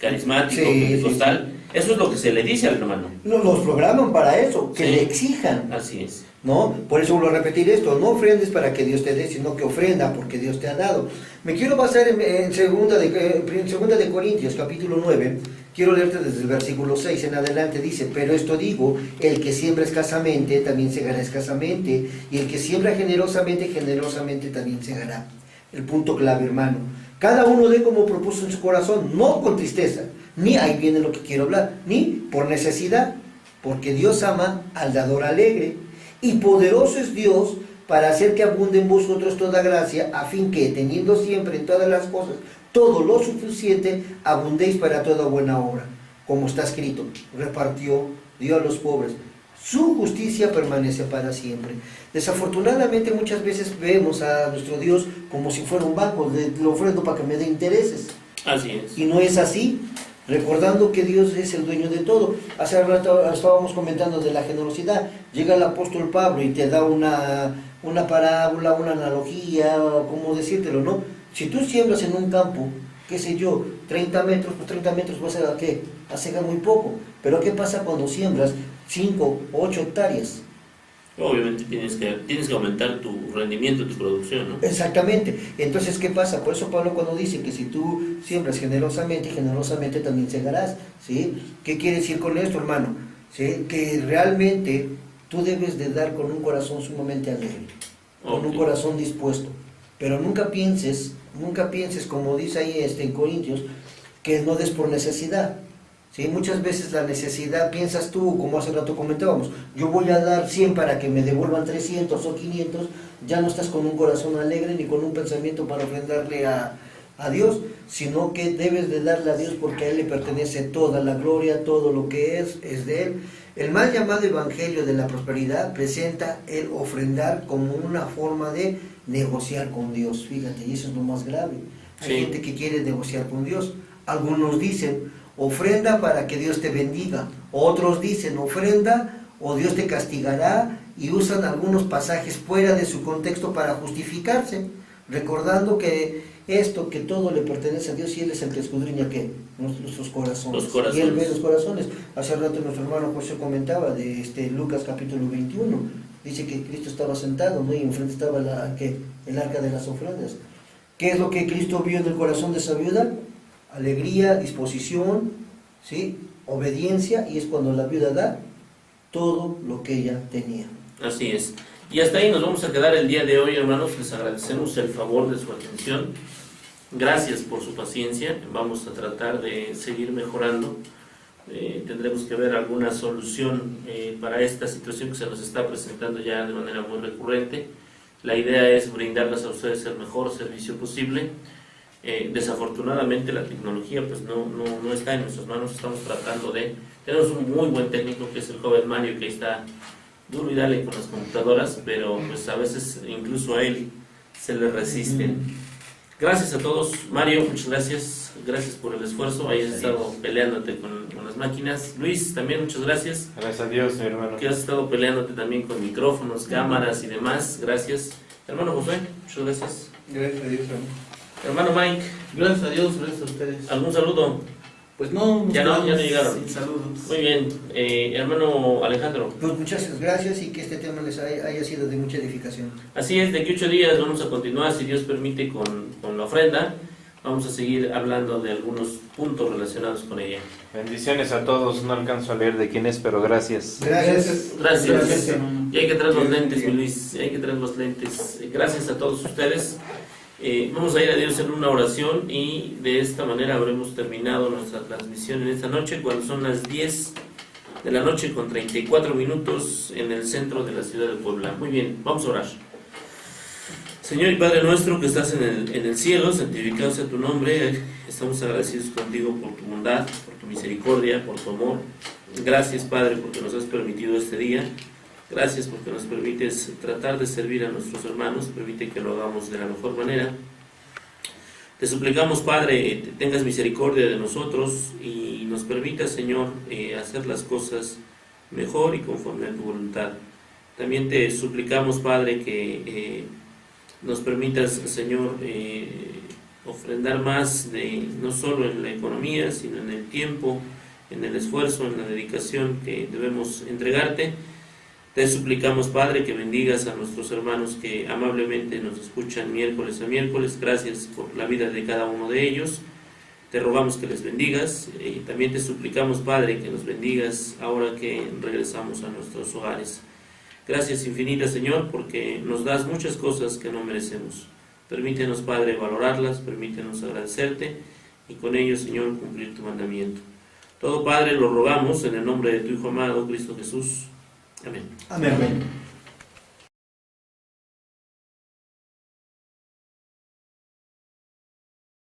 carismático,
Sí,
pentecostal, eso es lo que se le dice al hermano.
Los programan para eso, que
Sí.
le exijan.
Así es.
¿No? Por eso vuelvo a repetir esto, no ofrendes para que Dios te dé, sino que ofrenda porque Dios te ha dado. Me quiero basar en segunda de Corintios, capítulo 9, quiero leerte desde el versículo 6 en adelante, dice, pero esto digo, el que siembra escasamente, también segará escasamente, y el que siembra generosamente, generosamente también segará. El punto clave, hermano, cada uno dé como propuso en su corazón, no con tristeza, ni, ahí viene lo que quiero hablar, ni por necesidad, porque Dios ama al dador alegre. Y poderoso es Dios para hacer que abunde en vosotros toda gracia, a fin que, teniendo siempre en todas las cosas todo lo suficiente, abundéis para toda buena obra. Como está escrito, repartió, dio a los pobres. Su justicia permanece para siempre. Desafortunadamente muchas veces vemos a nuestro Dios como si fuera un banco, le ofrendo para que me dé intereses.
Así es.
Y no es así. Recordando que Dios es el dueño de todo. Hace rato estábamos comentando de la generosidad. Llega el apóstol Pablo y te da una parábola, una analogía, ¿cómo decírtelo, no? Si tú siembras en un campo, qué sé yo, 30 metros, pues 30 metros vas a ¿qué? A segar muy poco. Pero ¿qué pasa cuando siembras 5 o 8 hectáreas?
Obviamente tienes que aumentar tu rendimiento, tu producción, ¿no?
Exactamente. Entonces, ¿qué pasa? Por eso Pablo cuando dice que si tú siembras generosamente, generosamente también segarás, ¿sí? ¿Qué quiere decir con esto, hermano? ¿Sí? Que realmente tú debes de dar con un corazón sumamente alegre, con un corazón dispuesto. Pero nunca pienses, como dice ahí en Corintios, que no des por necesidad. ¿Sí? Muchas veces la necesidad, piensas tú, como hace rato comentábamos, yo voy a dar 100 para que me devuelvan 300 o 500, ya no estás con un corazón alegre ni con un pensamiento para ofrendarle a Dios, sino que debes de darle a Dios porque a Él le pertenece toda la gloria, todo lo que es de Él. El mal llamado Evangelio de la Prosperidad presenta el ofrendar como una forma de negociar con Dios, fíjate, y eso es lo más grave. Hay gente que quiere negociar con Dios. Algunos dicen, ofrenda para que Dios te bendiga. Otros dicen, ofrenda o Dios te castigará, y usan algunos pasajes fuera de su contexto para justificarse, recordando que todo le pertenece a Dios y Él es el que escudriña ¿qué? Nuestros corazones. Y Él ve los corazones. Hace rato nuestro hermano José comentaba de Lucas capítulo 21, dice que Cristo estaba sentado, ¿no? Y enfrente estaba el arca de las ofrendas. ¿Qué es lo que Cristo vio en el corazón de esa viuda? Alegría, disposición, ¿sí? Obediencia, y es cuando la viuda da todo lo que ella tenía.
Así es. Y hasta ahí nos vamos a quedar el día de hoy, hermanos. Les agradecemos el favor de su atención. Gracias por su paciencia. Vamos a tratar de seguir mejorando. Tendremos que ver alguna solución para esta situación que se nos está presentando ya de manera muy recurrente. La idea es brindarles a ustedes el mejor servicio posible. Desafortunadamente la tecnología pues no está en nuestras manos. Estamos tratando tenemos un muy buen técnico que es el joven Mario, que está duro y dale con las computadoras, pero pues a veces incluso a él se le resisten. Gracias a todos. Mario, muchas gracias. gracias por el esfuerzo, hayas estado peleándote con las máquinas. Luis, también muchas gracias.
Gracias a Dios, mi hermano.
Que has estado peleándote también con micrófonos, cámaras y demás. Gracias. Hermano Josué, muchas gracias.
Gracias a Dios, hermano.
Hermano Mike,
Gracias a Dios, gracias a ustedes.
¿algún saludo?
Pues no,
Ya no
quedamos
llegaron.
sin saludos.
Muy bien. Hermano Alejandro.
Pues muchas gracias y que este tema les haya sido de mucha edificación.
Así es, de aquí 8 días vamos a continuar, si Dios permite, con la ofrenda. Vamos a seguir hablando de algunos puntos relacionados con ella.
Bendiciones a todos. No alcanzo a leer de quién es, pero gracias.
Gracias.
Gracias.
hermano.
Y hay que traer los lentes, mi Luis. Hay que traer los lentes. Gracias a todos ustedes. Vamos a ir a Dios en una oración y de esta manera habremos terminado nuestra transmisión en esta noche, cuando son las 10 de la noche con 34 minutos en el centro de la ciudad de Puebla. Muy bien, vamos a orar. Señor y Padre nuestro que estás en el cielo, santificado sea tu nombre. Estamos agradecidos contigo por tu bondad, por tu misericordia, por tu amor. Gracias, Padre, porque nos has permitido este día. Gracias porque nos permites tratar de servir a nuestros hermanos. Permite que lo hagamos de la mejor manera. Te suplicamos, Padre, tengas misericordia de nosotros y nos permitas, Señor, hacer las cosas mejor y conforme a tu voluntad. También te suplicamos, Padre, que nos permitas, Señor, ofrendar más, no solo en la economía, sino en el tiempo, en el esfuerzo, en la dedicación que debemos entregarte. Te suplicamos, Padre, que bendigas a nuestros hermanos que amablemente nos escuchan miércoles a miércoles. Gracias por la vida de cada uno de ellos. Te rogamos que les bendigas. Y también te suplicamos, Padre, que nos bendigas ahora que regresamos a nuestros hogares. Gracias infinitas, Señor, porque nos das muchas cosas que no merecemos. Permítenos, Padre, valorarlas, permítenos agradecerte y con ello, Señor, cumplir tu mandamiento. Todo, Padre, lo rogamos en el nombre de tu Hijo amado, Cristo Jesús. Amén.
Amén.